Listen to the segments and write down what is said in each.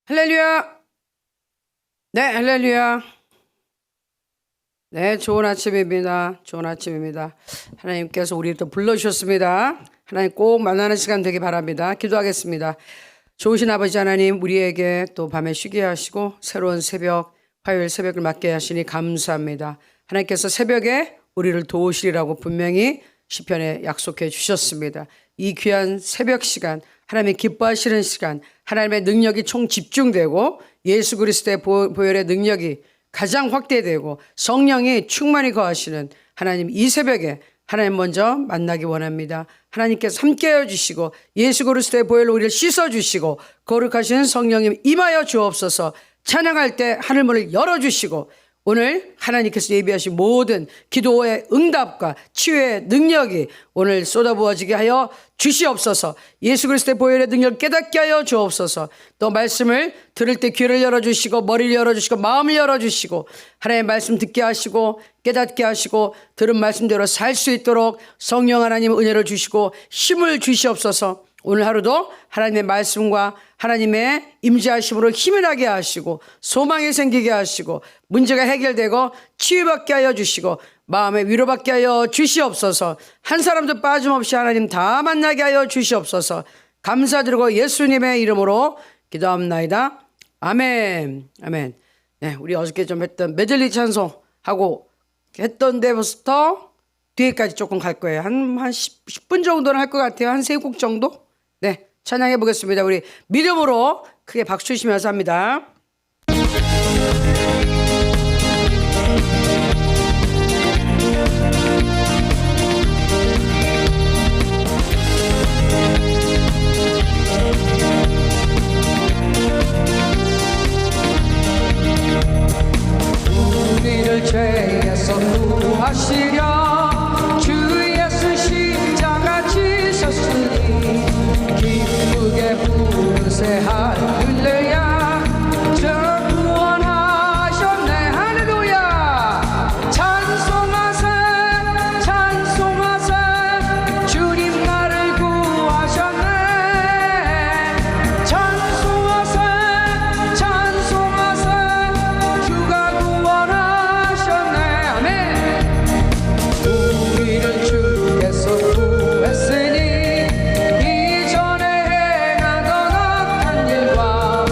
할렐루야. 네, 할렐루야. 네, 좋은 아침입니다. 좋은 아침입니다. 하나님께서 우리를 또 불러주셨습니다. 하나님 꼭 만나는 시간 되기 바랍니다. 기도하겠습니다. 좋으신 아버지 하나님, 우리에게 또 밤에 쉬게 하시고 새로운 새벽, 화요일 새벽을 맞게 하시니 감사합니다. 하나님께서 새벽에 우리를 도우시리라고 분명히 시편에 약속해 주셨습니다. 이 귀한 새벽 시간, 하나님의 기뻐하시는 시간, 하나님의 능력이 총 집중되고 예수 그리스도의 보혈의 능력이 가장 확대되고 성령이 충만히 거하시는 하나님, 이 새벽에 하나님 먼저 만나기 원합니다. 하나님께서 함께하여 주시고 예수 그리스도의 보혈로 우리를 씻어주시고 거룩하신 성령님 임하여 주옵소서. 찬양할 때 하늘문을 열어주시고 오늘 하나님께서 예비하신 모든 기도의 응답과 치유의 능력이 오늘 쏟아부어지게 하여 주시옵소서. 예수 그리스도의 보혈의 능력을 깨닫게 하여 주옵소서. 또 말씀을 들을 때 귀를 열어주시고 머리를 열어주시고 마음을 열어주시고 하나님의 말씀 듣게 하시고 깨닫게 하시고 들은 말씀대로 살 수 있도록 성령 하나님 은혜를 주시고 힘을 주시옵소서. 오늘 하루도 하나님의 말씀과 하나님의 임재하심으로 힘을 나게 하시고 소망이 생기게 하시고 문제가 해결되고 치유받게 하여 주시고 마음의 위로받게 하여 주시옵소서. 한 사람도 빠짐없이 하나님 다 만나게 하여 주시옵소서. 감사드리고 예수님의 이름으로 기도합나이다. 아멘. 아멘. 네, 우리 어저께 좀 했던 메들리 찬송하고 했던 데부터 뒤에까지 조금 갈 거예요. 한 10분 정도는 할 것 같아요. 한 3곡 정도? 네, 찬양해 보겠습니다. 우리 믿음으로 크게 박수 치면서 합니다. 우리를 죄에서 구하시려 주 예수 십자가 지셨으니 기쁘게 부르세 할렐루야. 저 구원하셨네. 할렐루야. 찬송하세 찬송하세 주님 나를 구하셨네. 찬송하세 찬송하세 주가 구원하셨네. 아멘. 우리를 주께서 구했으니 이전에 행하던 악한 일과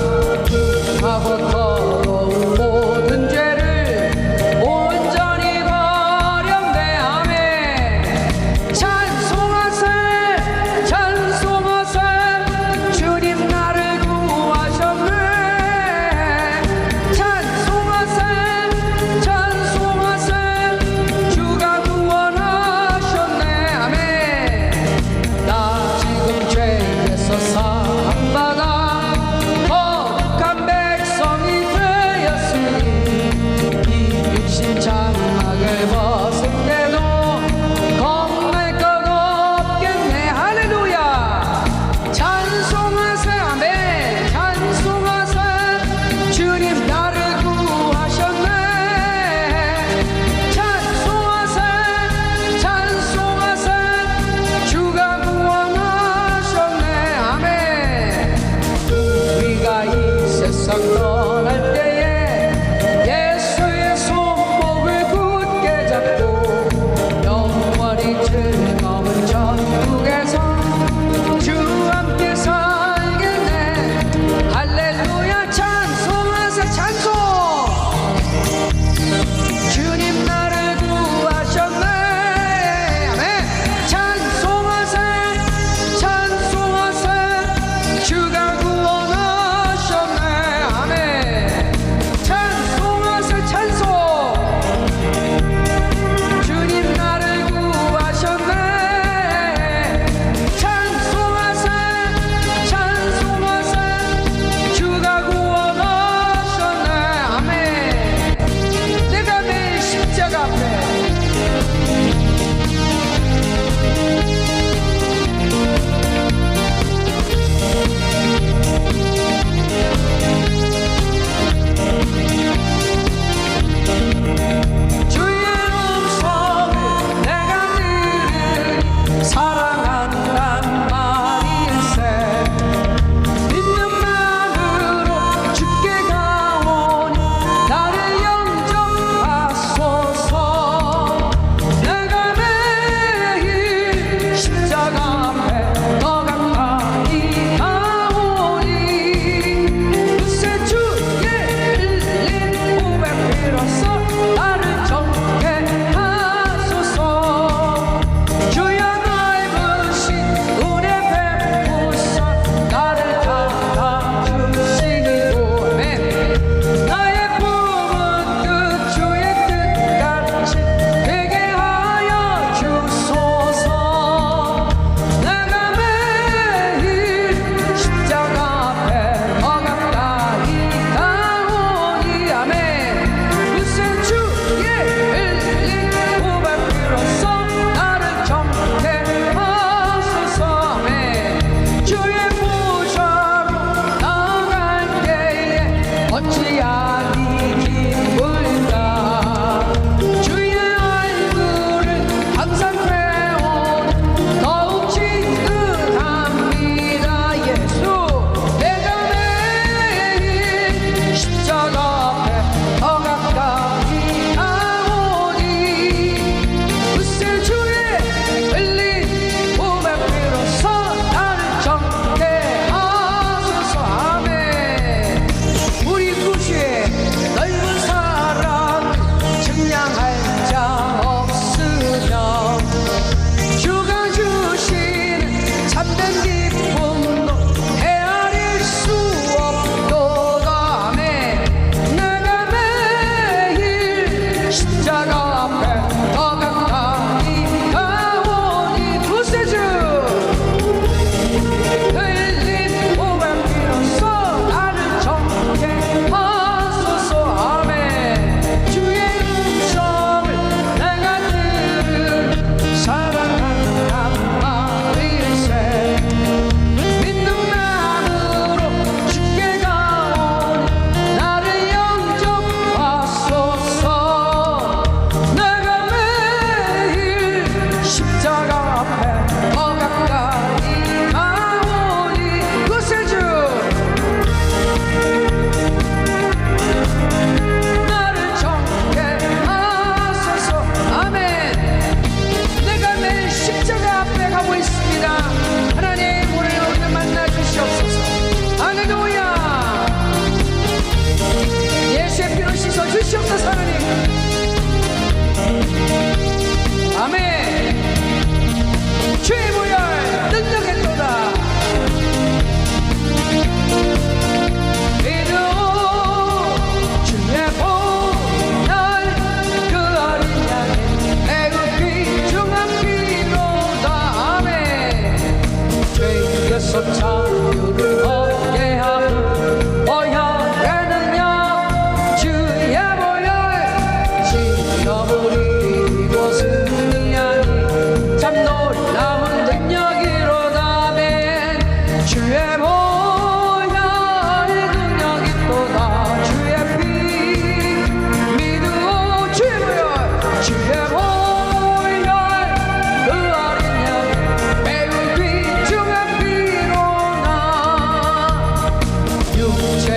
하고 더러운 모든 죄를 온전히 버렸네. 아멘. 찬송하세 찬송하세 주님 나를 구하셨네. 찬송하세 찬송하세 주가 구원하셨네. 아멘. 나 지금 죄에서 사함받아 거룩한 백성이 되었으니 이 육신 장막을 벗을 때도 겁낼 것 없겠네. 할렐루야. 찬송하세. 아멘. 찬송하세 주님 나를 구하셨네. 찬송하세 찬송하세 주가 구원하셨네. 아멘. 우리가 이 세상 떠날 때에 예수의 손목을 굳게 잡고 영원히 즐거운 천국에서 주 함께 살겠네. 할렐루야. 찬송하세 찬송. 주님 나를 구하셨네. 아멘. 찬송하세 찬송하세 주가 구원하셨네. 아멘.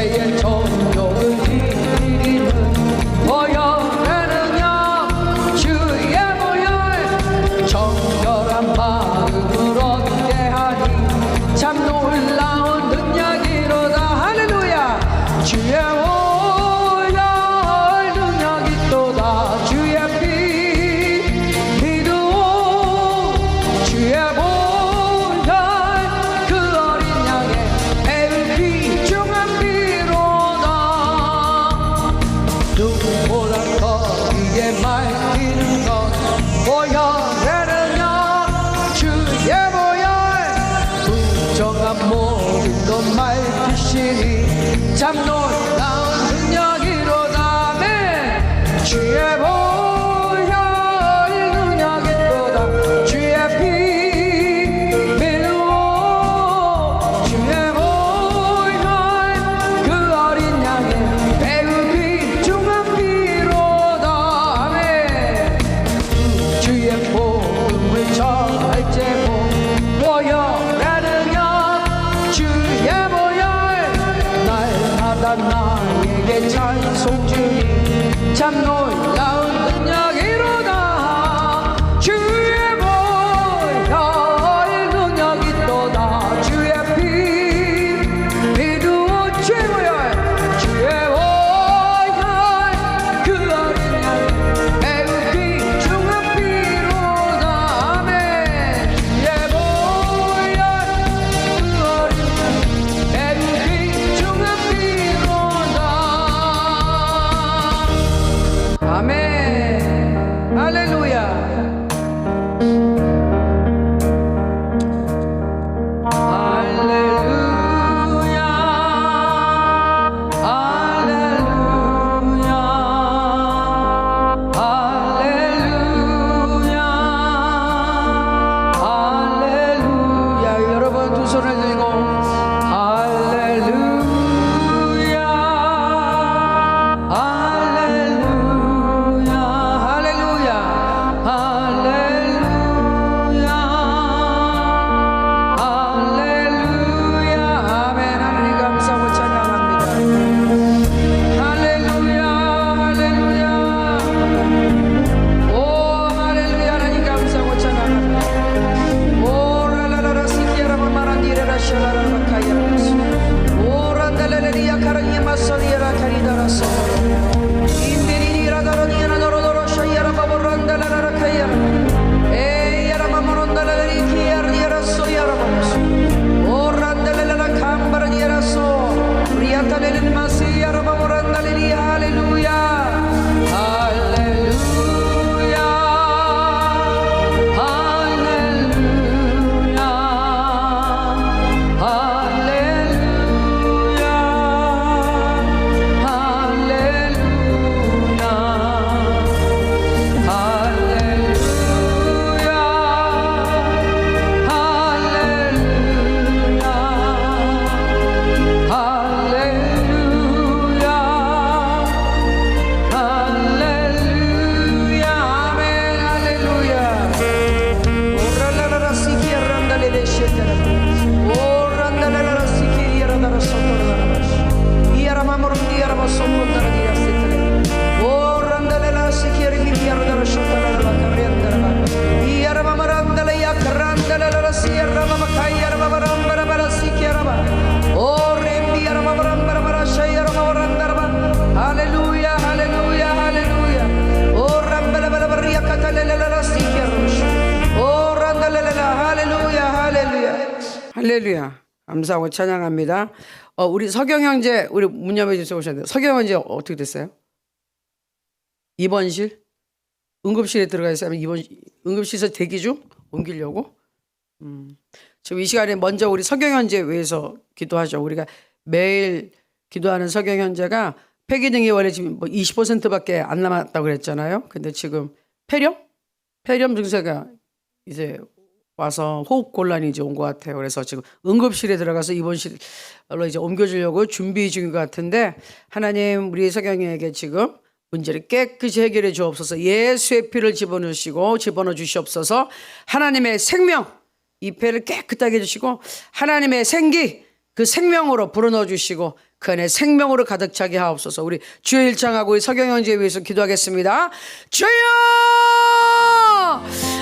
내게 정욕을 이기는 보혈되느냐 주의 보혈 정결한 마음을 얻게 하니 참 놀라운 능력이로다. 할렐루야. 주의 보혈 능력이 또다. 주의 피 믿으오 주의 보혈 그 어린 양의 배를 귀중한 피로다. 누구보다 더 위에 맑히는 것 보혈되느냐 주의 보혈 부정한 모든 것 맑히시니 참 놀라운 능력이로다. 아멘. 주의 보혈 능력이 또다. 주의 피 믿으오 주의 보혈 그 어린 양의 배우 귀중한 피로다. 아멘. 주의 복음을 전할제보 보혈하느냐 주의 보혈 날마다 나에게 찬송 주니 참 놀라운 능력이로다. 주의 보혈 능력이 또다. 주의 피 믿으오 주의 보혈 주의 보혈 그 어린 양의 매우 귀중한 피로다. 아멘. 주의 보혈 그 어린 양의 매우 귀중한 피로다. 아멘. 할렐루야. 할렐루야. 할렐루야. 할렐루야. 할렐루야. 여러분 두 손을 들고 할렐루야. 할렐루야. 할렐루야. 할렐루야. 할렐루야. 아멘. 하나님 감사하고 찬양합니다. 할렐루야. 할렐루야. 오 할렐루야. 하나님 감사하고 찬양합니다. 오 라라라라 시키야라 마마란디레라 샤라라라 카야라스 오 란달레레리아 카라니아 마사리아라 카리다라서 인베리니라 다로니아나 도로도로 샤야라 바보란달라라 카야라 에야라 마모론달레리 키야르디아라 소야라 바모스 오 란달레라 캄바라니아라소 리아탈레리 마시야라 바보란달레리 할렐루야. 할렐루야. 할렐루야. 할렐루야. 할렐루야. 감사하고 찬양합니다. 우리 서경 형제, 우리 문야매 주소 오셨는데, 서경 형제 어떻게 됐어요? 입원실? 응급실에 들어가 있어요? 응급실에서 대기 중? 옮기려고? 지금 이 시간에 먼저 우리 서경 형제 위해서 기도하죠. 우리가 매일 기도하는 서경 형제가 폐기 등이 원래 지금 뭐 20%밖에 안 남았다고 그랬잖아요. 근데 지금 폐렴 증세가 이제 와서 호흡 곤란이 이제 온 것 같아요. 그래서 지금 응급실에 들어가서 입원실로 이제 옮겨주려고 준비 중인 것 같은데, 하나님 우리 서경에게 지금 문제를 깨끗이 해결해 주옵소서. 예수의 피를 집어넣어 주시옵소서. 하나님의 생명, 이 폐를 깨끗하게 해주시고 하나님의 생기, 그 생명으로 불어넣어 주시고 그 안에 생명으로 가득 차게 하옵소서. 우리 주여 일창하고 우리 서경 형제에 위해서 기도하겠습니다. 주여!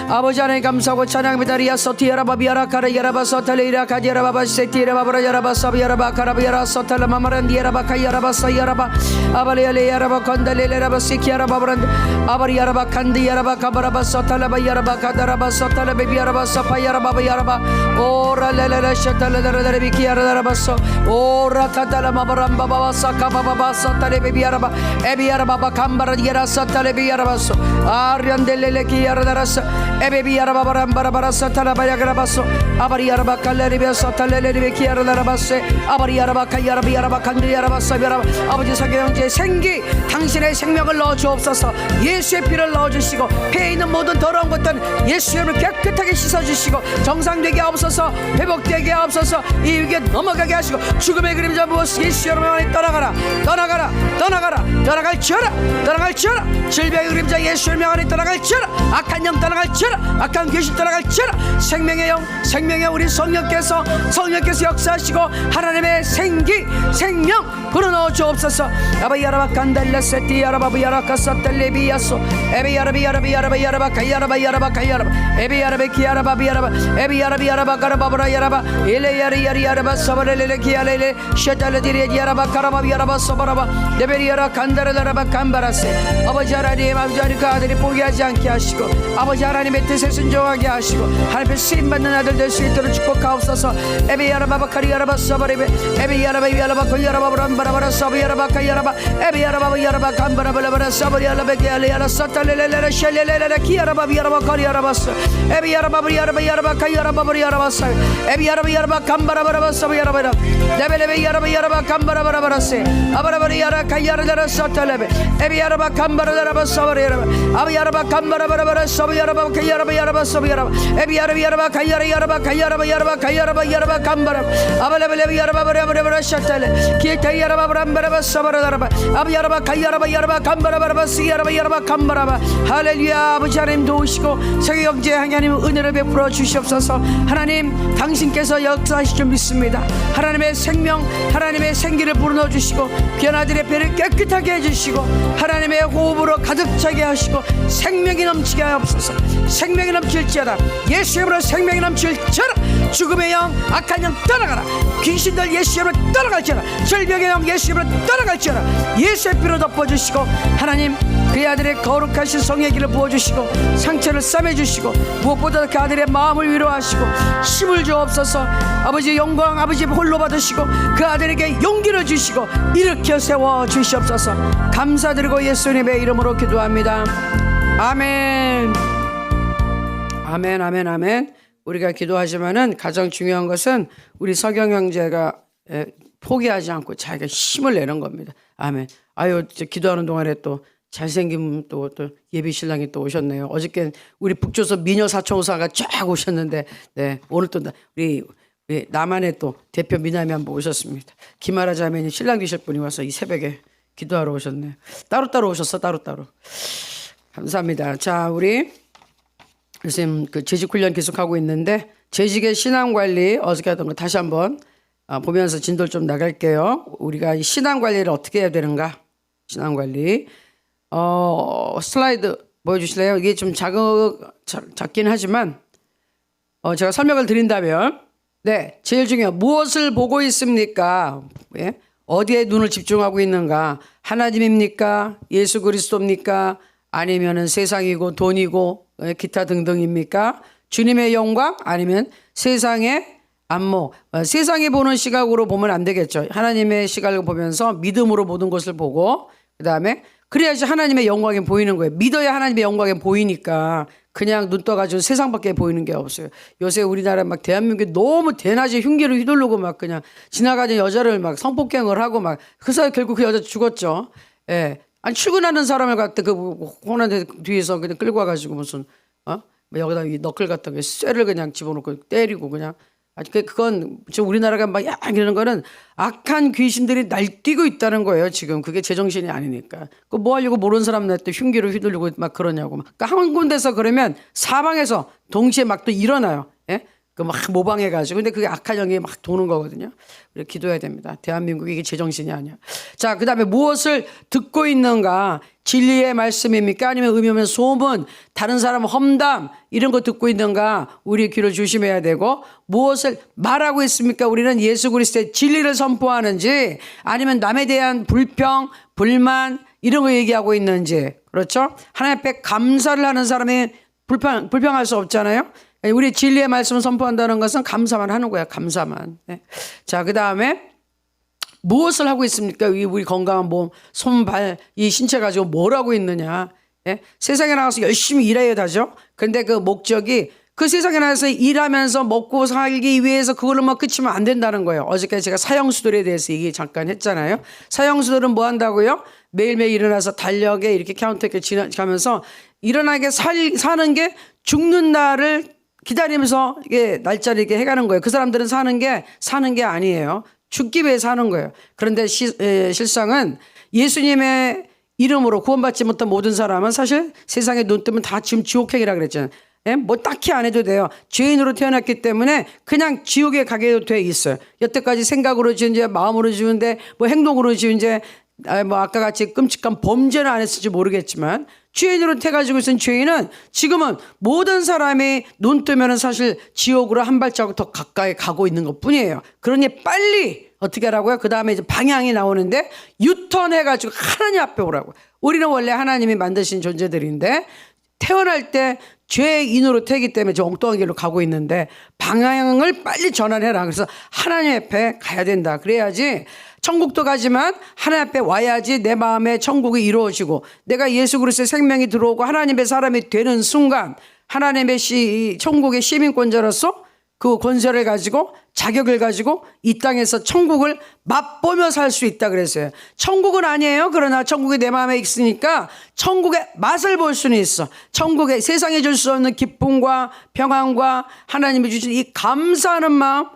아버지 하나님 감사하고 찬양합니다. 리아소티야라바 비아라카라 야라바서 탈레이라 카디야라바바 세티야라바라 야라바사 비아라바카라 비아라소 탈라마마란디야라바 카야라바사 야라바 아바리알레 야라바 건달레레라바 시키야라바브란드 아바리야라바 칸디야라바 카바라바서 탈라바 야라바 카다라바서 탈라베 비아라바사 파야라바바 야라바 오라레레레 샤탈레레레 비키야라바서 오라타탈라마바람바바사 카바바바서 탈레베 비아라바 에비야라바바 캄바라디야라사 탈레베 야라바서 아리안델레레 키야라다라사 에베비야라바바람바라바라사 탈라바야그라바소 아바리야라바 칼레리베서 탈레레리베 키야라다라바세 아바리야라바 카야라비야라바 칸디야라바사 비야라바 아버지 서경영제의 생기 당신의 생명을 넣어주옵소서. 예수의 피를 넣어주시고 배에 있는 모든 더러운 것들은 예수의 이름으로 깨끗하게 씻어주시고 정상되게 하옵소서. 회복되게 하옵소서. 이 위기에 넘어가게 하시고 죽음의 그림자 무엇 예수의 이름으로 떠나가라 떠나가라 떠나가라 떠나갈지어라 떠나갈지어라 질병의 그림자 예수의 명 안에 떠나갈지어라 악한 영 떠나갈지어라 악한 귀신 떠나갈지어라 생명의 영 생명의 우리 성령께서 역사하시고 하나님의 생기 생명 불어넣어 주옵소서. 아바야라바 간달레세티 야라바부 야라카사텔레비야소 에비야라비야라비야라바야라바 가야라바야라바 가야라바 에비야라베 키야라바 비야라바 에비야라비야라바 가라바브라 야라바 일레야리야리야라바 사바레레레 키야레레 셰탈레디리 야라바 가라바 야라바 사바라바 데베리야라 간다라라바 간바라세 아버지 하나님 아버지 하나님 그 아들이 포기하지 않게 하시고 아버지 하나님의 뜻에 순종하게 하시고 하나님의 쓰임받는 아들 될 수 있도록 축복하옵소서. 에비야라바바 카리야라바 사바레베 에비야라바 야라바 콜야라바 브람바라바라 사비야라바 카야라바 에비야라바 야라바 간바라바라바라 사바리야라베 게알리야라 사탈레레레 셸레레레 키야라바 비야라바 카리야라바스 에비야라바 야라바 야라바 카야라바 브리야라바스 에비야라바 야라바 간바라바라바 사비야라바라 데벨레베 야라바 야라바 간바라바라바라세 아바라바리 야라 카야라라 사탈레베 에비야라바 간바라라바 사바리야라바 아비야라바 간바라바라바라 사비야라바 카야라바 야라바 사비야라바 에비야라바 야라바 카야라바 카야라바 야라바 카야라바 야라바 간바라 아발레벨레 야라바 브라바라바라 샤탈레 키타야라바 브람바라바 사바라라바 아비야라바 카야라바 야라바 간바라바라바 시야라바 야라바 간바라바 할렐루야. 아버지 하나님 도우시고 세계경제 하나님 은혜를 베풀어 주시옵소서. 하나님 당신께서 역사하실 줄 믿습니다. 하나님의 생명 하나님의 생기를 불어넣어 주시고 귀한 아들의 배를 깨끗하게 해주시고 하나님의 호흡으로 가득 차게 하시고 생명이 넘치게 하옵소서. 생명이 넘칠지어다 예수의 이름으로 생명이 넘칠지어다 죽음의 영 악한 영 떠나가라 귀신들 예수의 이름으로 떠나갈지어다 절벽의 영 예수의 이름으로 떠나갈지어다 예수의 피로 덮어주시고 하나님 그 아들의 거룩하신 성의 길을 부어주시고 상처를 싸매주시고 무엇보다 그 아들의 마음을 위로하시고 힘을 주옵소서. 아버지 영광 아버지 홀로 받으시고 그 아들에게 용기를 주시고 일으켜 세워 주시옵소서. 감사드리고 예수님의 이름으로 기도합니다. 아멘 아멘 아멘 아멘. 우리가 기도하지만은 가장 중요한 것은 우리 서경 형제가 포기하지 않고 자기가 힘을 내는 겁니다. 아멘. 아유 기도하는 동안에 또 잘생긴 또 예비 신랑이 또 오셨네요. 어저께 우리 북조선 미녀 사총사가 쫙 오셨는데 네 오늘 또 우리 남한의 또 대표 미남이 한번 오셨습니다. 김아라 자매님 신랑 되실 분이 와서 이 새벽에 기도하러 오셨네요. 따로따로 오셨어 따로따로. 감사합니다. 자 우리 선생님 그 재직 훈련 계속하고 있는데 재직의 신앙 관리 어저께 하던 거 다시 한번 보면서 진도를 좀 나갈게요. 우리가 이 신앙 관리를 어떻게 해야 되는가? 신앙 관리. 슬라이드 보여주실래요? 이게 좀 작긴 하지만 제가 설명을 드린다면 네 제일 중요한 무엇을 보고 있습니까? 예? 어디에 눈을 집중하고 있는가? 하나님입니까? 예수 그리스도입니까? 아니면은 세상이고 돈이고 기타 등등입니까? 주님의 영광 아니면 세상의 안목 세상이 보는 시각으로 보면 안 되겠죠. 하나님의 시각을 보면서 믿음으로 모든 것을 보고 그 다음에 그래야지 하나님의 영광이 보이는 거예요. 믿어야 하나님의 영광이 보이니까 그냥 눈 떠가지고 세상밖에 보이는 게 없어요. 요새 우리나라 막 대한민국이 너무 대낮에 흉기를 휘두르고 막 그냥 지나가는 여자를 막 성폭행을 하고 막 그 사이 결국 그 여자 죽었죠. 예. 아니 출근하는 사람을 갖다 그 혼한테 뒤에서 그냥 끌고 와가지고 무슨 여기다 이 너클 갖다 쇠를 그냥 집어넣고 때리고 그냥 그건 지금 우리나라가 막 이러는 거는 악한 귀신들이 날뛰고 있다는 거예요. 지금 그게 제정신이 아니니까. 그 뭐 하려고 모르는 사람한테 흉기를 휘두르고 막 그러냐고. 그러니까 한 군데서 그러면 사방에서 동시에 막 또 일어나요. 예? 그 막 모방해가지고. 근데 그게 악한 영이 막 도는 거거든요. 우리 기도해야 됩니다. 대한민국이 이게 제정신이 아니야. 자, 그 다음에 무엇을 듣고 있는가? 진리의 말씀입니까? 아니면 의미 없는 소문, 다른 사람 험담, 이런 거 듣고 있는가? 우리 귀를 조심해야 되고, 무엇을 말하고 있습니까? 우리는 예수 그리스도의 진리를 선포하는지, 아니면 남에 대한 불평, 불만, 이런 거 얘기하고 있는지. 그렇죠? 하나님 앞에 감사를 하는 사람이 불평할 수 없잖아요. 우리 진리의 말씀을 선포한다는 것은 감사만 하는 거야. 감사만. 네. 자, 그 다음에 무엇을 하고 있습니까? 우리 건강한 몸, 손, 발, 이 신체 가지고 뭘 하고 있느냐. 예? 세상에 나가서 열심히 일해야 되죠. 근데 그 목적이 그 세상에 나가서 일하면서 먹고 살기 위해서 그걸로만 끝이면 안 된다는 거예요. 어저께 제가 사형수들에 대해서 얘기 잠깐 했잖아요. 사형수들은 뭐 한다고요? 매일매일 일어나서 달력에 이렇게 카운터 이렇게 지나가면서 일어나게 사는 게 죽는 날을 기다리면서 이게 날짜를 이렇게 해가는 거예요. 그 사람들은 사는 게 아니에요. 죽기 위해 사는 거예요. 그런데 실상은 예수님의 이름으로 구원받지 못한 모든 사람은 사실 세상에 눈 뜨면 다 지금 지옥행이라 그랬잖아요. 예? 뭐 딱히 안 해도 돼요. 죄인으로 태어났기 때문에 그냥 지옥에 가게 돼 있어요. 여태까지 생각으로 지은지 마음으로 지은데 뭐 행동으로 지은지 뭐 아까 같이 끔찍한 범죄는 안 했을지 모르겠지만 죄인으로 태가지고 있은 죄인은 지금은 모든 사람이 눈 뜨면 사실 지옥으로 한 발자국 더 가까이 가고 있는 것 뿐이에요. 그러니 빨리 어떻게 하라고요? 그 다음에 이제 방향이 나오는데 유턴해가지고 하나님 앞에 오라고. 우리는 원래 하나님이 만드신 존재들인데 태어날 때 죄인으로 태기 때문에 저 엉뚱한 길로 가고 있는데 방향을 빨리 전환해라. 그래서 하나님 앞에 가야 된다. 그래야지 천국도 가지만 하나님 앞에 와야지 내 마음에 천국이 이루어지고 내가 예수 그리스도의 생명이 들어오고 하나님의 사람이 되는 순간 하나님의 천국의 시민권자로서 그 권세를 가지고 자격을 가지고 이 땅에서 천국을 맛보며 살 수 있다 그랬어요. 천국은 아니에요. 그러나 천국이 내 마음에 있으니까 천국의 맛을 볼 수는 있어. 천국의 세상에 줄 수 없는 기쁨과 평안과 하나님이 주신 이 감사하는 마음,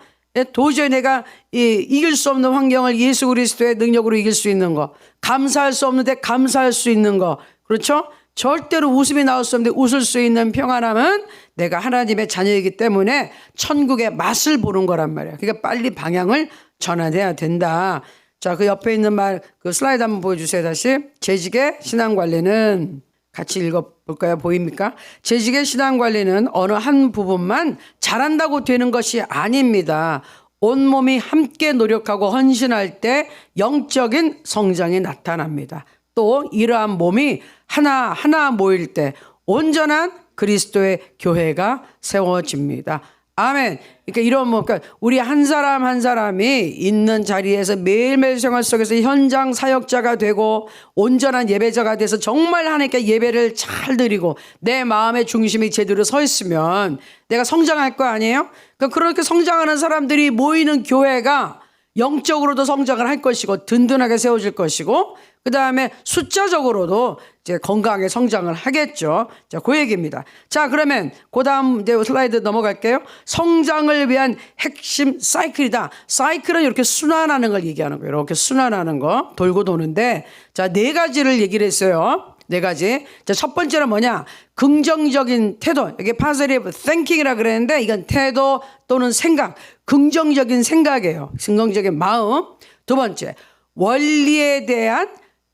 도저히 내가 이길 수 없는 환경을 예수 그리스도의 능력으로 이길 수 있는 거, 감사할 수 없는데 감사할 수 있는 거, 그렇죠? 절대로 웃음이 나올 수 없는데 웃을 수 있는 평안함은 내가 하나님의 자녀이기 때문에 천국의 맛을 보는 거란 말이야. 그러니까 빨리 방향을 전환해야 된다. 자, 그 옆에 있는 말, 그 슬라이드 한번 보여주세요. 다시. 재직의 신앙관리는 같이 읽어볼까요? 보입니까? 재직의 신앙관리는 어느 한 부분만 잘한다고 되는 것이 아닙니다. 온몸이 함께 노력하고 헌신할 때 영적인 성장이 나타납니다. 또 이러한 몸이 하나하나 모일 때 온전한 그리스도의 교회가 세워집니다. 아멘. 그러니까 이런 그러니까 우리 한 사람 한 사람이 있는 자리에서 매일매일 생활 속에서 현장 사역자가 되고 온전한 예배자가 돼서 정말 하나님께 예배를 잘 드리고 내 마음의 중심이 제대로 서 있으면 내가 성장할 거 아니에요? 그러니까 그렇게 성장하는 사람들이 모이는 교회가 영적으로도 성장을 할 것이고 든든하게 세워질 것이고 그 다음에 숫자적으로도 이제 건강하게 성장을 하겠죠. 자, 그 얘기입니다. 자, 그러면 그 다음 이제 슬라이드 넘어갈게요. 성장을 위한 핵심 사이클이다. 사이클은 이렇게 순환하는 걸 얘기하는 거예요. 이렇게 순환하는 거, 돌고 도는데, 자, 4가지를 얘기를 했어요. 4가지. 자, 첫 번째는 뭐냐? 긍정적인 태도. 이게 positive thinking이라 그랬는데, 이건 태도 또는 생각. 긍정적인 생각이에요. 긍정적인 마음. 두 번째, 원리에 대한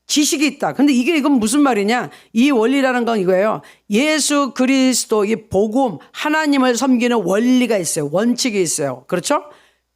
지식이 있다. 근데 이건 무슨 말이냐? 이 원리라는 건 이거예요. 예수 그리스도 이 복음 하나님을 섬기는 원리가 있어요. 원칙이 있어요. 그렇죠?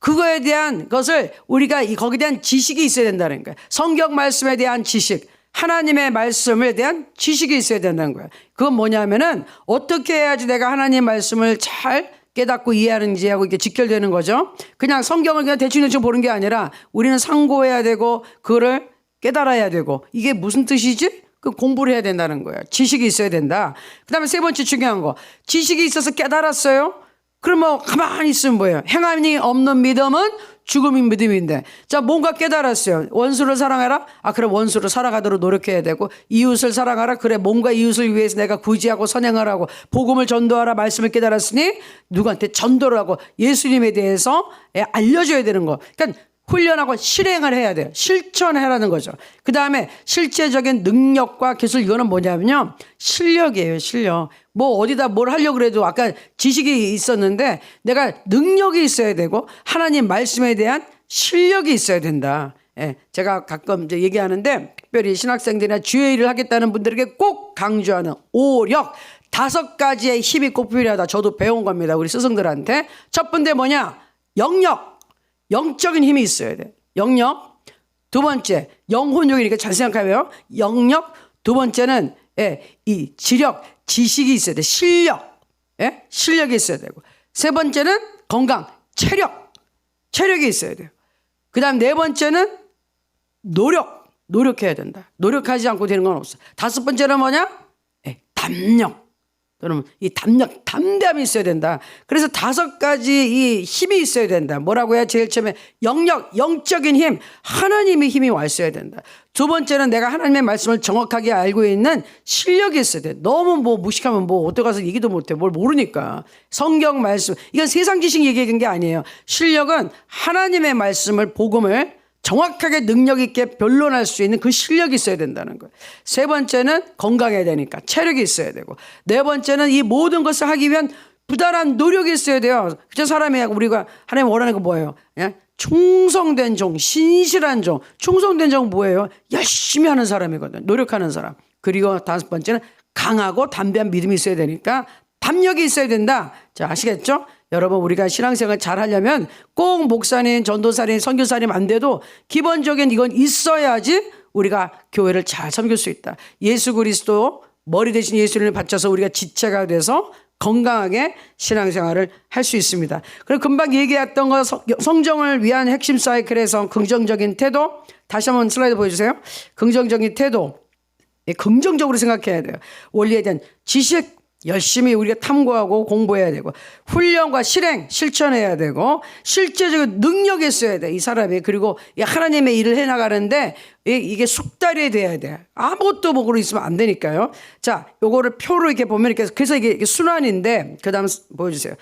그거에 대한 것을 우리가 거기에 대한 지식이 있어야 된다는 거예요. 성경 말씀에 대한 지식, 하나님의 말씀에 대한 지식이 있어야 된다는 거예요. 그건 뭐냐면은 어떻게 해야지 내가 하나님 말씀을 잘 깨닫고 이해하는지하고 이게 직결되는 거죠. 그냥 성경을 그냥 대충 보는 게 아니라 우리는 상고해야 되고 그거를 깨달아야 되고 이게 무슨 뜻이지? 그 공부를 해야 된다는 거예요. 지식이 있어야 된다. 그 다음에 3번째 중요한 거. 지식이 있어서 깨달았어요? 그러면 가만히 있으면 뭐예요? 행함이 없는 믿음은 죽음인 믿음인데. 자, 뭔가 깨달았어요. 원수를 사랑하라? 아, 그래, 원수를 살아가도록 노력해야 되고, 이웃을 사랑하라? 그래, 뭔가 이웃을 위해서 내가 구제하고 선행하라고, 복음을 전도하라? 말씀을 깨달았으니, 누구한테 전도를 하고, 예수님에 대해서 알려줘야 되는 거. 그러니까, 훈련하고 실행을 해야 돼요. 실천하라는 거죠. 그 다음에 실제적인 능력과 기술, 이거는 뭐냐면요, 실력이에요. 실력. 뭐 어디다 뭘 하려고 그래도 아까 지식이 있었는데 내가 능력이 있어야 되고 하나님 말씀에 대한 실력이 있어야 된다. 예, 제가 가끔 이제 얘기하는데 특별히 신학생들이나 주의 일을 하겠다는 분들에게 꼭 강조하는 오력 5가지의 힘이 꼭 필요하다. 저도 배운 겁니다. 우리 스승들한테. 첫 번째 뭐냐? 영역. 영적인 힘이 있어야 돼. 영역. 두 번째, 영혼력이니까 잘 생각하면 영역. 두 번째는 이 지력, 지식이 있어야 돼. 실력. 실력이 있어야 되고. 세 번째는 건강, 체력. 체력이 있어야 돼요. 그 다음 네 번째는 노력해야 된다. 노력하지 않고 되는 건 없어. 다섯 번째는 뭐냐? 담력. 그러면 이 담대함이 있어야 된다. 그래서 5가지 이 힘이 있어야 된다. 뭐라고 해야? 제일 처음에 영역, 영적인 힘, 하나님의 힘이 와 있어야 된다. 두 번째는 내가 하나님의 말씀을 정확하게 알고 있는 실력이 있어야 돼. 너무 뭐 무식하면 뭐 어디 가서 얘기도 못해. 뭘 모르니까. 성경 말씀, 이건 세상 지식 얘기한 게 아니에요. 실력은 하나님의 말씀을, 복음을 정확하게 능력 있게 변론할 수 있는 그 실력이 있어야 된다는 거예요. 세 번째는 건강해야 되니까 체력이 있어야 되고, 네 번째는 이 모든 것을 하기 위한 부단한 노력이 있어야 돼요. 그저 사람이 우리가 하나님 원하는 거 뭐예요? 충성된 종, 신실한 종. 충성된 종 뭐예요? 열심히 하는 사람이거든. 노력하는 사람. 그리고 5번째는 강하고 담대한 믿음이 있어야 되니까 담력이 있어야 된다. 자, 아시겠죠? 여러분, 우리가 신앙생활 잘 하려면 꼭 목사님, 전도사님, 선교사님 안 돼도 기본적인 이건 있어야지 우리가 교회를 잘 섬길 수 있다. 예수 그리스도 머리 대신 예수를 바쳐서 우리가 지체가 돼서 건강하게 신앙생활을 할 수 있습니다. 그리고 금방 얘기했던 거 성정을 위한 핵심 사이클에서 긍정적인 태도, 다시 한번 슬라이드 보여주세요. 긍정적인 태도, 긍정적으로 생각해야 돼요. 원리에 대한 지식 열심히 우리가 탐구하고 공부해야 되고, 훈련과 실행, 실천해야 되고, 실제적인 능력이 있어야 돼, 이 사람이. 그리고 하나님의 일을 해나가는데 이게 숙달이 돼야 돼. 아무것도 모르고 있으면 안 되니까요. 자, 요거를 표로 이렇게 보면 그래서 이게 순환인데, 그 다음 보여주세요.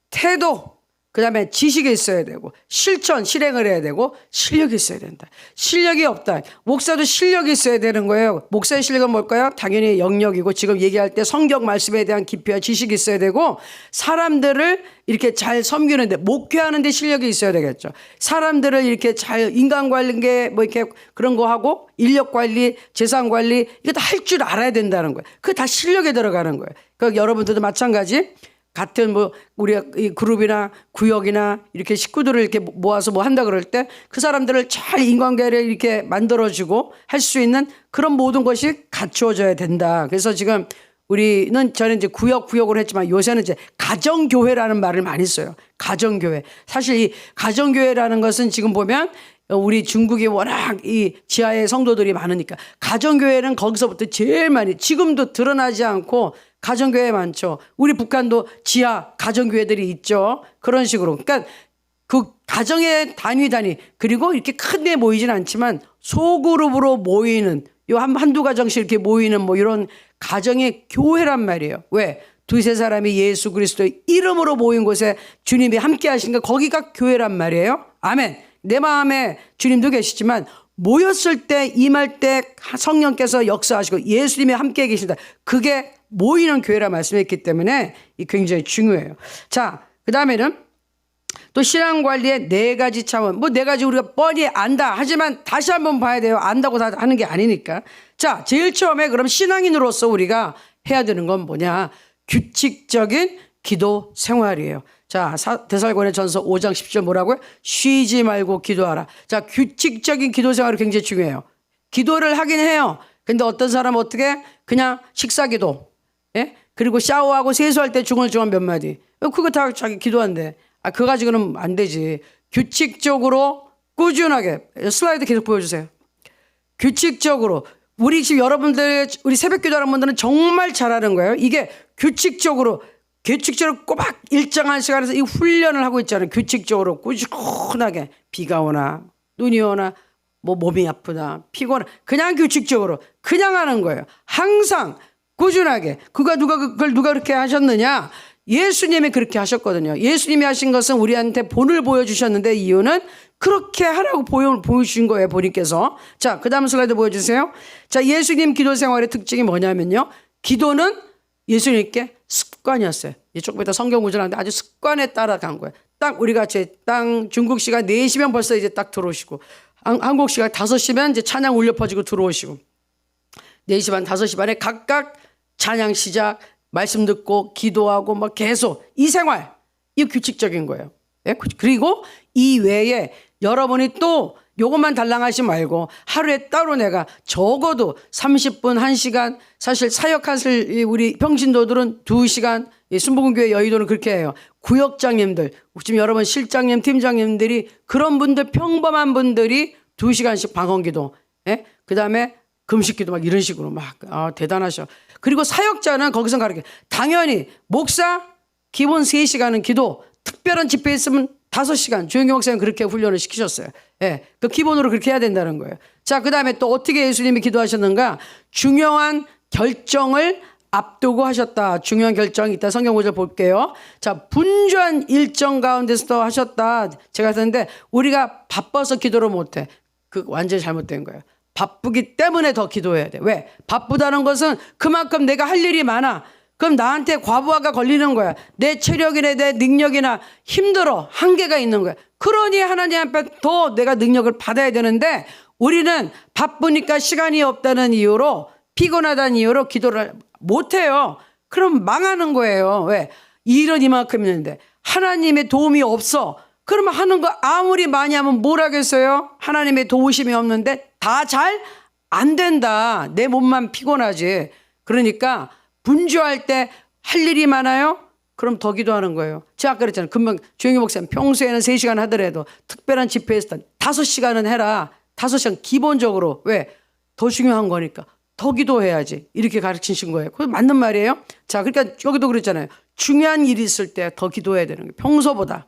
태도, 그 다음에 지식이 있어야 되고, 실천, 실행을 해야 되고, 실력이 있어야 된다. 실력이 없다. 목사도 실력이 있어야 되는 거예요. 목사의 실력은 뭘까요? 당연히 영역이고, 지금 얘기할 때 성경 말씀에 대한 깊이와 지식이 있어야 되고, 사람들을 이렇게 잘 섬기는데, 목회하는데 실력이 있어야 되겠죠. 사람들을 이렇게 잘 인간관계 뭐 이렇게 그런 거 하고, 인력관리, 재산관리, 이거 다 할 줄 알아야 된다는 거예요. 그게 다 실력에 들어가는 거예요. 그 여러분들도 마찬가지. 같은 뭐 우리가 이 그룹이나 구역이나 이렇게 식구들을 이렇게 모아서 뭐 한다 그럴 때 그 사람들을 잘 인간관계를 이렇게 만들어주고 할 수 있는 그런 모든 것이 갖추어져야 된다. 그래서 지금 우리는 저는 이제 구역으로 했지만 요새는 이제 가정교회라는 말을 많이 써요. 가정교회. 사실 이 가정교회라는 것은 지금 보면 우리 중국이 워낙 이 지하에 성도들이 많으니까 가정교회는 거기서부터 제일 많이, 지금도 드러나지 않고 가정교회 많죠. 우리 북한도 지하 가정교회들이 있죠. 그런 식으로. 그러니까 그 가정의 단위 그리고 이렇게 큰데 모이진 않지만 소그룹으로 모이는 요 한두 가정씩 이렇게 모이는 뭐 이런 가정의 교회란 말이에요. 왜? 두세 사람이 예수 그리스도의 이름으로 모인 곳에 주님이 함께 하시니까 거기가 교회란 말이에요. 아멘. 내 마음에 주님도 계시지만 모였을 때, 임할 때 성령께서 역사하시고 예수님이 함께 계신다. 그게 모이는 교회라 말씀했기 때문에 이 굉장히 중요해요. 자, 그 다음에는 또 신앙관리의 4가지 차원. 뭐 4가지 우리가 뻔히 안다. 하지만 다시 한번 봐야 돼요. 안다고 다 하는 게 아니니까. 자, 제일 처음에 그럼 신앙인으로서 우리가 해야 되는 건 뭐냐? 규칙적인 기도 생활이에요. 자, 데살로니가전서 5장 10절 뭐라고요? 쉬지 말고 기도하라. 자, 규칙적인 기도 생활이 굉장히 중요해요. 기도를 하긴 해요. 근데 어떤 사람은 어떻게? 그냥 식사기도. 예? 그리고 샤워하고 세수할 때 중얼중얼 몇 마디. 그거 다 자기 기도한대. 그거 가지고는 안 되지. 규칙적으로 꾸준하게. 슬라이드 계속 보여주세요. 규칙적으로. 우리 지금 여러분들, 우리 새벽기도 하는 분들은 정말 잘하는 거예요. 이게 규칙적으로 꼬박 일정한 시간에서 이 훈련을 하고 있잖아요. 규칙적으로 꾸준하게. 비가 오나 눈이 오나 뭐 몸이 아프다 피곤하, 그냥 규칙적으로 그냥 하는 거예요. 항상 꾸준하게. 그걸 누가 그렇게 하셨느냐? 예수님이 그렇게 하셨거든요. 예수님이 하신 것은 우리한테 본을 보여주셨는데 이유는 그렇게 하라고 보여주신 거예요, 본인께서. 자, 그 다음 슬라이드 보여주세요. 자, 예수님 기도 생활의 특징이 뭐냐면요. 기도는 예수님께 습관이었어요. 조금 이따 성경 구절하는데 아주 습관에 따라간 거예요. 딱 우리 같이 땅 중국 시간 4시면 벌써 이제 딱 들어오시고, 한국 시간 5시면 이제 찬양 울려 퍼지고 들어오시고, 4시 반, 5시 반에 각각 찬양 시작, 말씀 듣고 기도하고 막 계속 이 생활, 이 규칙적인 거예요. 예? 그리고 이 외에 여러분이 또 요것만 달랑하지 말고 하루에 따로 내가 적어도 30분, 1시간, 사실 사역하실 우리 평신도들은 2시간, 순복음교회 여의도는 그렇게 해요. 구역장님들, 지금 여러분 실장님, 팀장님들이 그런 분들, 평범한 분들이 2시간씩 방언기도, 예? 그 다음에 금식기도 막 이런 식으로 막 대단하셔. 그리고 사역자는 거기서 가르쳐. 당연히 목사 기본 3시간은 기도, 특별한 집회 있으면 5시간. 조영기 목사님 그렇게 훈련을 시키셨어요. 예, 그 기본으로 그렇게 해야 된다는 거예요. 자, 그 다음에 또 어떻게 예수님이 기도하셨는가? 중요한 결정을 앞두고 하셨다. 중요한 결정, 이따 성경 구절 볼게요. 자, 분주한 일정 가운데서도 하셨다. 제가 했는데 우리가 바빠서 기도를 못해. 그 완전히 잘못된 거예요. 바쁘기 때문에 더 기도해야 돼. 왜? 바쁘다는 것은 그만큼 내가 할 일이 많아. 그럼 나한테 과부하가 걸리는 거야. 내 체력이나 내 능력이나 힘들어. 한계가 있는 거야. 그러니 하나님 앞에 더 내가 능력을 받아야 되는데 우리는 바쁘니까 시간이 없다는 이유로, 피곤하다는 이유로 기도를 못해요. 그럼 망하는 거예요. 왜? 일은 이만큼 있는데 하나님의 도움이 없어. 그러면 하는 거 아무리 많이 하면 뭘 하겠어요? 하나님의 도우심이 없는데 다 잘 안 된다. 내 몸만 피곤하지. 그러니까 분주할 때 할 일이 많아요? 그럼 더 기도하는 거예요. 제가 아까 그랬잖아요. 금방 조영희 목사님 평소에는 3시간 하더라도 특별한 집회에서 5시간은 해라. 5시간 기본적으로. 왜? 더 중요한 거니까. 더 기도해야지. 이렇게 가르치신 거예요. 그거 맞는 말이에요. 자, 그러니까 여기도 그랬잖아요. 중요한 일이 있을 때 더 기도해야 되는 거예요. 평소보다.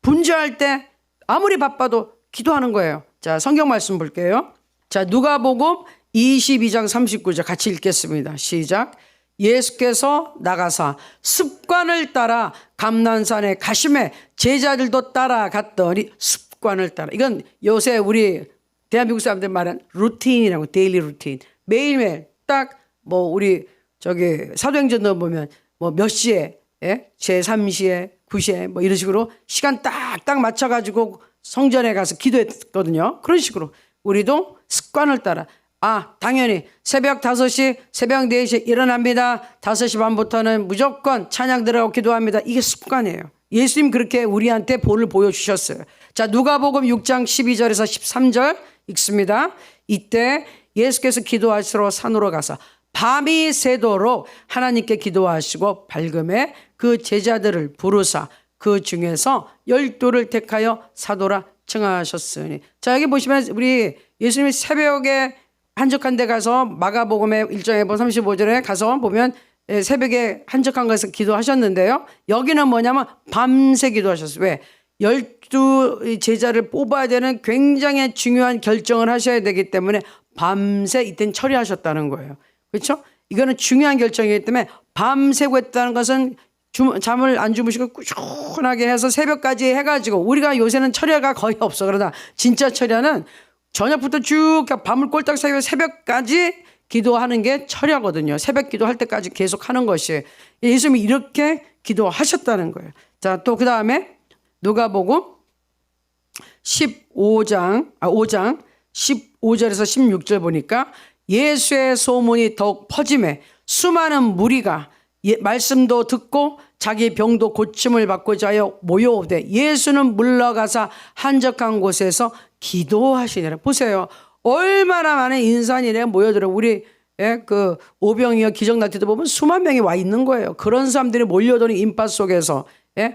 분주할 때 아무리 바빠도 기도하는 거예요. 자, 성경 말씀 볼게요. 자, 누가복음 22장 39절 같이 읽겠습니다. 시작. 예수께서 나가사 습관을 따라 감난산에 가심에 제자들도 따라갔더니, 습관을 따라. 이건 요새 우리 대한민국 사람들 말하는 루틴이라고, 데일리 루틴. 매일매일 딱 뭐 우리 저기 사도행전도 보면 뭐 몇 시에, 예? 제3시에 9시에 뭐 이런 식으로 시간 딱딱 맞춰가지고 성전에 가서 기도했거든요. 그런 식으로 우리도 습관을 따라, 당연히 새벽 5시, 새벽 4시 일어납니다. 5시 반부터는 무조건 찬양 들어가고 기도합니다. 이게 습관이에요. 예수님 그렇게 우리한테 본을 보여주셨어요. 자, 누가복음 6장 12절에서 13절 읽습니다. 이때 예수께서 기도하시러 산으로 가서 밤이 새도록 하나님께 기도하시고 밝음에 그 제자들을 부르사 그 중에서 12를 택하여 사도라 칭하셨으니. 자, 여기 보시면 우리 예수님이 새벽에 한적한 데 가서 마가복음의 1장에 35절에 가서 보면 새벽에 한적한 곳에서 기도하셨는데요. 여기는 뭐냐면 밤새 기도하셨어요. 왜? 12 제자를 뽑아야 되는 굉장히 중요한 결정을 하셔야 되기 때문에 밤새 이땐 처리하셨다는 거예요. 그렇죠? 이거는 중요한 결정이기 때문에 밤새고 했다는 것은 잠을 안 주무시고 꾸준하게 해서 새벽까지 해가지고, 우리가 요새는 철야가 거의 없어. 그러나 진짜 철야는 저녁부터 쭉 밤을 꼴딱 새고 새벽까지 기도하는 게 철야거든요. 새벽 기도할 때까지 계속 하는 것이. 예수님이 이렇게 기도하셨다는 거예요. 자, 또 그 다음에 누가복음 5장 15절에서 16절 보니까 예수의 소문이 더욱 퍼짐에 수많은 무리가 말씀도 듣고 자기 병도 고침을 받고자 하여 모여오되 예수는 물러가사 한적한 곳에서 기도하시니라. 보세요. 얼마나 많은 인산이 모여들어. 우리 그 오병이어 기적날 때도 보면 수만 명이 와 있는 거예요. 그런 사람들이 몰려드는 인파 속에서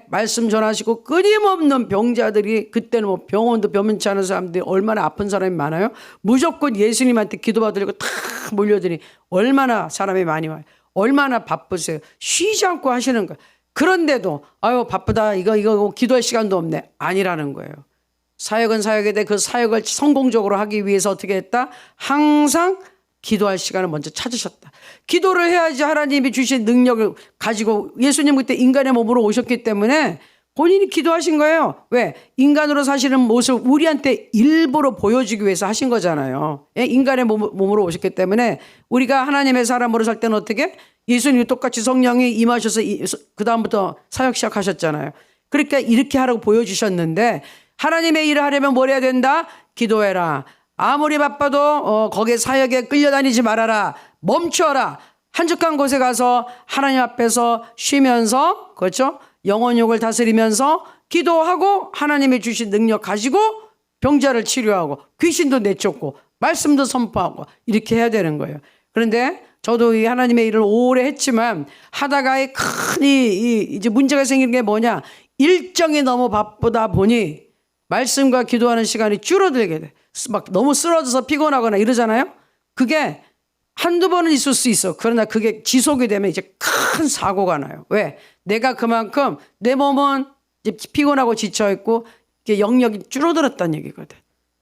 말씀 전하시고 끊임없는 병자들이, 그때는 뭐 병원도 변변치 않은 사람들이 얼마나 아픈 사람이 많아요. 무조건 예수님한테 기도받으려고 다 몰려드니 얼마나 사람이 많이 와요. 얼마나 바쁘세요. 쉬지 않고 하시는 거예요. 그런데도 아유 바쁘다, 이거 기도할 시간도 없네, 아니라는 거예요. 사역은 사역에 대해 그 사역을 성공적으로 하기 위해서 어떻게 했다? 항상 기도할 시간을 먼저 찾으셨다. 기도를 해야지 하나님이 주신 능력을 가지고 예수님 그때 인간의 몸으로 오셨기 때문에 본인이 기도하신 거예요. 왜? 인간으로 사시는 모습 우리한테 일부러 보여주기 위해서 하신 거잖아요. 예? 인간의 몸으로 오셨기 때문에 우리가 하나님의 사람으로 살 때는 어떻게? 예수님이 똑같이 성령이 임하셔서 그 다음부터 사역 시작하셨잖아요. 그러니까 이렇게 하라고 보여주셨는데 하나님의 일을 하려면 뭘 해야 된다? 기도해라. 아무리 바빠도 거기에 사역에 끌려다니지 말아라. 멈춰라. 한적한 곳에 가서 하나님 앞에서 쉬면서 그렇죠? 영혼욕을 다스리면서 기도하고 하나님이 주신 능력 가지고 병자를 치료하고 귀신도 내쫓고 말씀도 선포하고 이렇게 해야 되는 거예요. 그런데 저도 이 하나님의 일을 오래 했지만 하다가 큰 이제 문제가 생기는 게 뭐냐? 일정이 너무 바쁘다 보니 말씀과 기도하는 시간이 줄어들게 돼. 막 너무 쓰러져서 피곤하거나 이러잖아요. 그게 한두 번은 있을 수 있어. 그러나 그게 지속이 되면 이제 큰 사고가 나요. 왜? 내가 그만큼 내 몸은 이제 피곤하고 지쳐있고 영역이 줄어들었다는 얘기거든.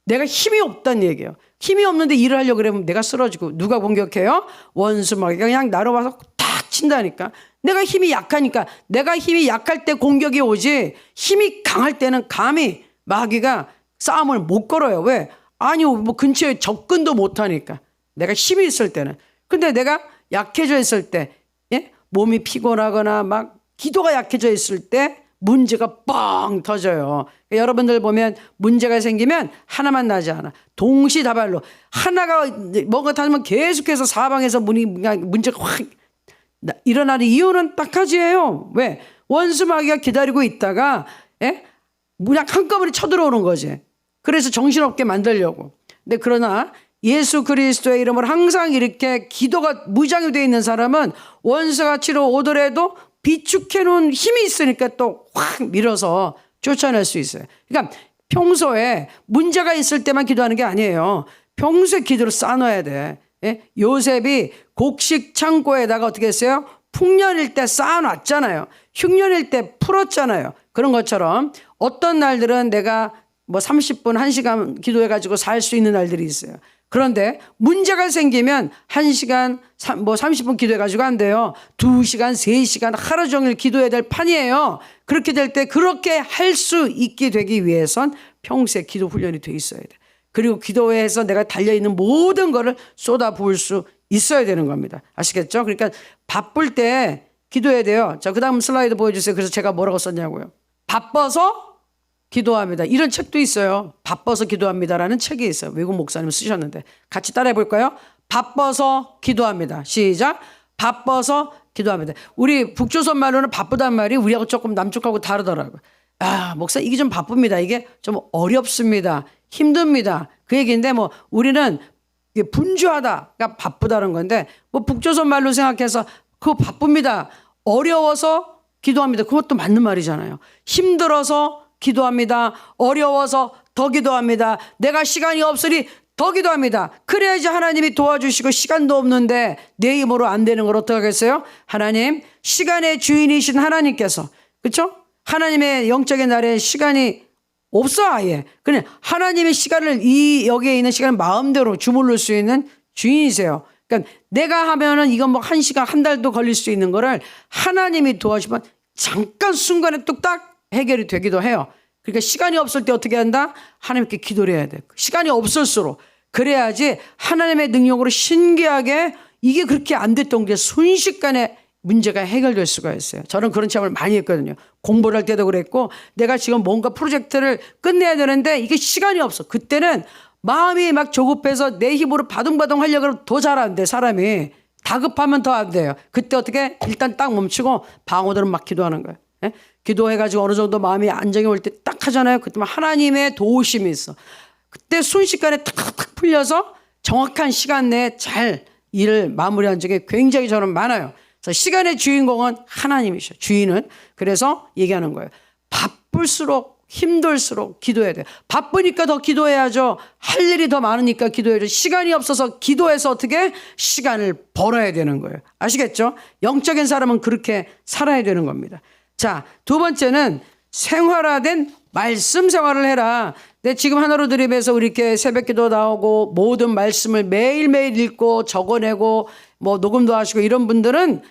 내가 힘이 없다는 얘기예요. 힘이 없는데 일을 하려고 그러면 내가 쓰러지고 누가 공격해요? 원수마귀가 그냥 나로 와서 탁 친다니까. 내가 힘이 약하니까 내가 힘이 약할 때 공격이 오지 힘이 강할 때는 감히 마귀가 싸움을 못 걸어요. 왜? 아니요, 뭐 근처에 접근도 못 하니까. 내가 힘이 있을 때는. 근데 내가 약해져 있을 때, 예? 몸이 피곤하거나 막 기도가 약해져 있을 때 문제가 뻥 터져요. 그러니까 여러분들 보면 문제가 생기면 하나만 나지 않아. 동시다발로. 하나가 뭔가 타면 계속해서 사방에서 문제가 확 일어나는 이유는 딱 가지예요. 왜? 원수마귀가 기다리고 있다가, 예? 그냥 한꺼번에 쳐들어오는 거지. 그래서 정신없게 만들려고. 근데 그러나 예수 그리스도의 이름으로 항상 이렇게 기도가 무장이 되어 있는 사람은 원수가 치러 오더라도 비축해 놓은 힘이 있으니까 또 확 밀어서 쫓아낼 수 있어요. 그러니까 평소에 문제가 있을 때만 기도하는 게 아니에요. 평소에 기도를 쌓아놔야 돼. 예? 요셉이 곡식 창고에다가 어떻게 했어요? 풍년일 때 쌓아놨잖아요. 흉년일 때 풀었잖아요. 그런 것처럼 어떤 날들은 내가 뭐 30분, 1시간 기도해가지고 살 수 있는 날들이 있어요. 그런데 문제가 생기면 1시간, 뭐 30분 기도해가지고 안 돼요. 2시간, 3시간 하루 종일 기도해야 될 판이에요. 그렇게 될 때 그렇게 할 수 있게 되기 위해선 평소에 기도 훈련이 돼 있어야 돼. 그리고 기도회에서 내가 달려있는 모든 거를 쏟아 부을 수 있어야 되는 겁니다. 아시겠죠? 그러니까 바쁠 때 기도해야 돼요. 자, 그 다음 슬라이드 보여주세요. 그래서 제가 뭐라고 썼냐고요. 바빠서 기도합니다. 이런 책도 있어요. 바빠서 기도합니다라는 책이 있어요. 외국 목사님 쓰셨는데 같이 따라해 볼까요? 바빠서 기도합니다. 시작. 바빠서 기도합니다. 우리 북조선 말로는 바쁘단 말이 우리하고 조금 남쪽하고 다르더라고요. 아, 목사 이게 좀 바쁩니다. 이게 좀 어렵습니다. 힘듭니다. 그 얘기인데 뭐 우리는 분주하다가 바쁘다는 건데 뭐 북조선 말로 생각해서 그거 바쁩니다. 어려워서 기도합니다. 그것도 맞는 말이잖아요. 힘들어서 기도합니다. 어려워서 더 기도합니다. 내가 시간이 없으니 더 기도합니다. 그래야지 하나님이 도와주시고 시간도 없는데 내 힘으로 안 되는 걸 어떻게 하겠어요? 하나님, 시간의 주인이신 하나님께서 그렇죠? 하나님의 영적인 날에 시간이 없어 아예. 그냥 하나님의 시간을 여기에 있는 시간을 마음대로 주물를 수 있는 주인이세요. 그러니까 내가 하면은 이건 뭐 1시간, 한 달도 걸릴 수 있는 거를 하나님이 도와주면 잠깐 순간에 뚝딱 해결이 되기도 해요. 그러니까 시간이 없을 때 어떻게 한다? 하나님께 기도를 해야 돼. 시간이 없을수록. 그래야지 하나님의 능력으로 신기하게 이게 그렇게 안 됐던 게 순식간에 문제가 해결될 수가 있어요. 저는 그런 체험을 많이 했거든요. 공부를 할 때도 그랬고 내가 지금 뭔가 프로젝트를 끝내야 되는데 이게 시간이 없어. 그때는 마음이 막 조급해서 내 힘으로 바둥바둥 하려고 하면 더 잘 안 돼. 사람이 다급하면 더 안 돼요. 그때 어떻게 일단 딱 멈추고 방어들은 막 기도하는 거예요. 예? 기도해가지고 어느 정도 마음이 안정이 올 때 딱 하잖아요. 그때만 하나님의 도우심이 있어. 그때 순식간에 탁탁탁 풀려서 정확한 시간 내에 잘 일을 마무리한 적이 굉장히 저는 많아요. 그래서 시간의 주인공은 하나님이셔. 주인은. 그래서 얘기하는 거예요. 바쁠수록 힘들수록 기도해야 돼요. 바쁘니까 더 기도해야죠. 할 일이 더 많으니까 기도해야죠. 시간이 없어서 기도해서 어떻게 시간을 벌어야 되는 거예요. 아시겠죠? 영적인 사람은 그렇게 살아야 되는 겁니다. 자, 두 번째는 생활화된 말씀 생활을 해라. 근데 지금 하나로 드림에서 우리 이렇게 새벽기도 나오고 모든 말씀을 매일매일 읽고 적어내고 뭐 녹음도 하시고 이런 분들은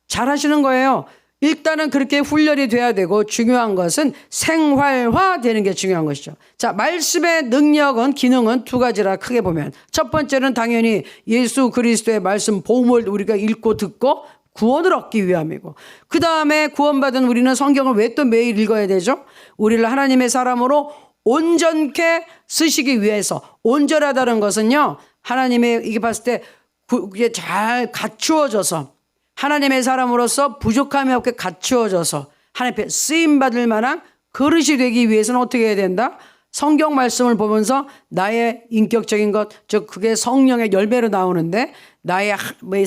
잘 하시는 거예요. 일단은 그렇게 훈련이 돼야 되고 중요한 것은 생활화되는 게 중요한 것이죠. 자, 말씀의 능력은 기능은 두 가지라 크게 보면 첫 번째는 당연히 예수 그리스도의 말씀 복음을 우리가 읽고 듣고 구원을 얻기 위함이고 그 다음에 구원받은 우리는 성경을 왜 또 매일 읽어야 되죠? 우리를 하나님의 사람으로 온전케 쓰시기 위해서 온전하다는 것은요 하나님의 이게 봤을 때 그게 잘 갖추어져서 하나님의 사람으로서 부족함이 없게 갖추어져서 하나님 앞에 쓰임받을 만한 그릇이 되기 위해서는 어떻게 해야 된다? 성경 말씀을 보면서 나의 인격적인 것, 즉 그게 성령의 열매로 나오는데 나의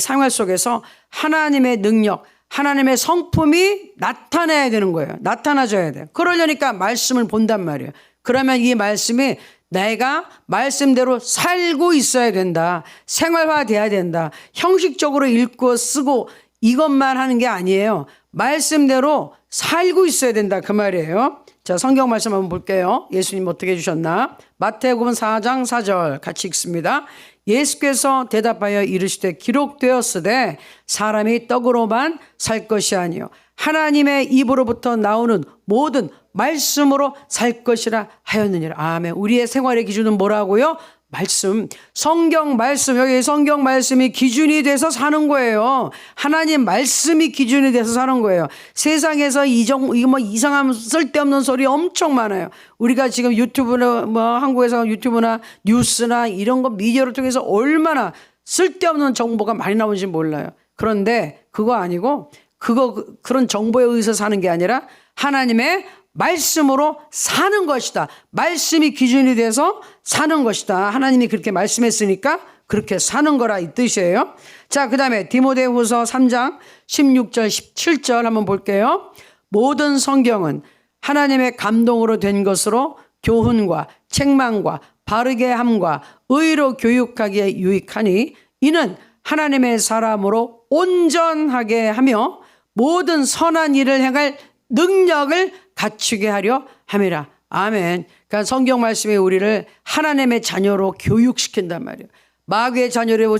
생활 속에서 하나님의 능력, 하나님의 성품이 나타나야 되는 거예요. 나타나줘야 돼요. 그러려니까 말씀을 본단 말이에요. 그러면 이 말씀이 내가 말씀대로 살고 있어야 된다. 생활화돼야 된다. 형식적으로 읽고 쓰고 이것만 하는 게 아니에요. 말씀대로 살고 있어야 된다. 그 말이에요. 자, 성경 말씀 한번 볼게요. 예수님 어떻게 해주셨나? 마태복음 4장 4절 같이 읽습니다. 예수께서 대답하여 이르시되 기록되었으되 사람이 떡으로만 살 것이 아니요 하나님의 입으로부터 나오는 모든 말씀으로 살 것이라 하였느니라. 아멘. 우리의 생활의 기준은 뭐라고요? 말씀, 성경 말씀, 여기 성경 말씀이 기준이 돼서 사는 거예요. 하나님 말씀이 기준이 돼서 사는 거예요. 세상에서 이거 뭐 이상한 쓸데없는 소리 엄청 많아요. 우리가 지금 유튜브나 뭐 한국에서 유튜브나 뉴스나 이런 거 미디어를 통해서 얼마나 쓸데없는 정보가 많이 나오는지 몰라요. 그런데 그거 아니고 그런 정보에 의해서 사는 게 아니라 하나님의 말씀으로 사는 것이다. 말씀이 기준이 돼서 사는 것이다. 하나님이 그렇게 말씀했으니까 그렇게 사는 거라 이 뜻이에요. 자, 그 다음에 디모데후서 3장 16절 17절 한번 볼게요. 모든 성경은 하나님의 감동으로 된 것으로 교훈과 책망과 바르게 함과 의로 교육하기에 유익하니 이는 하나님의 사람으로 온전하게 하며 모든 선한 일을 행할 능력을 갖추게 하려 함이라. 아멘. 그러니까 성경 말씀이 우리를 하나님의 자녀로 교육시킨단 말이에요. 마귀의 자녀로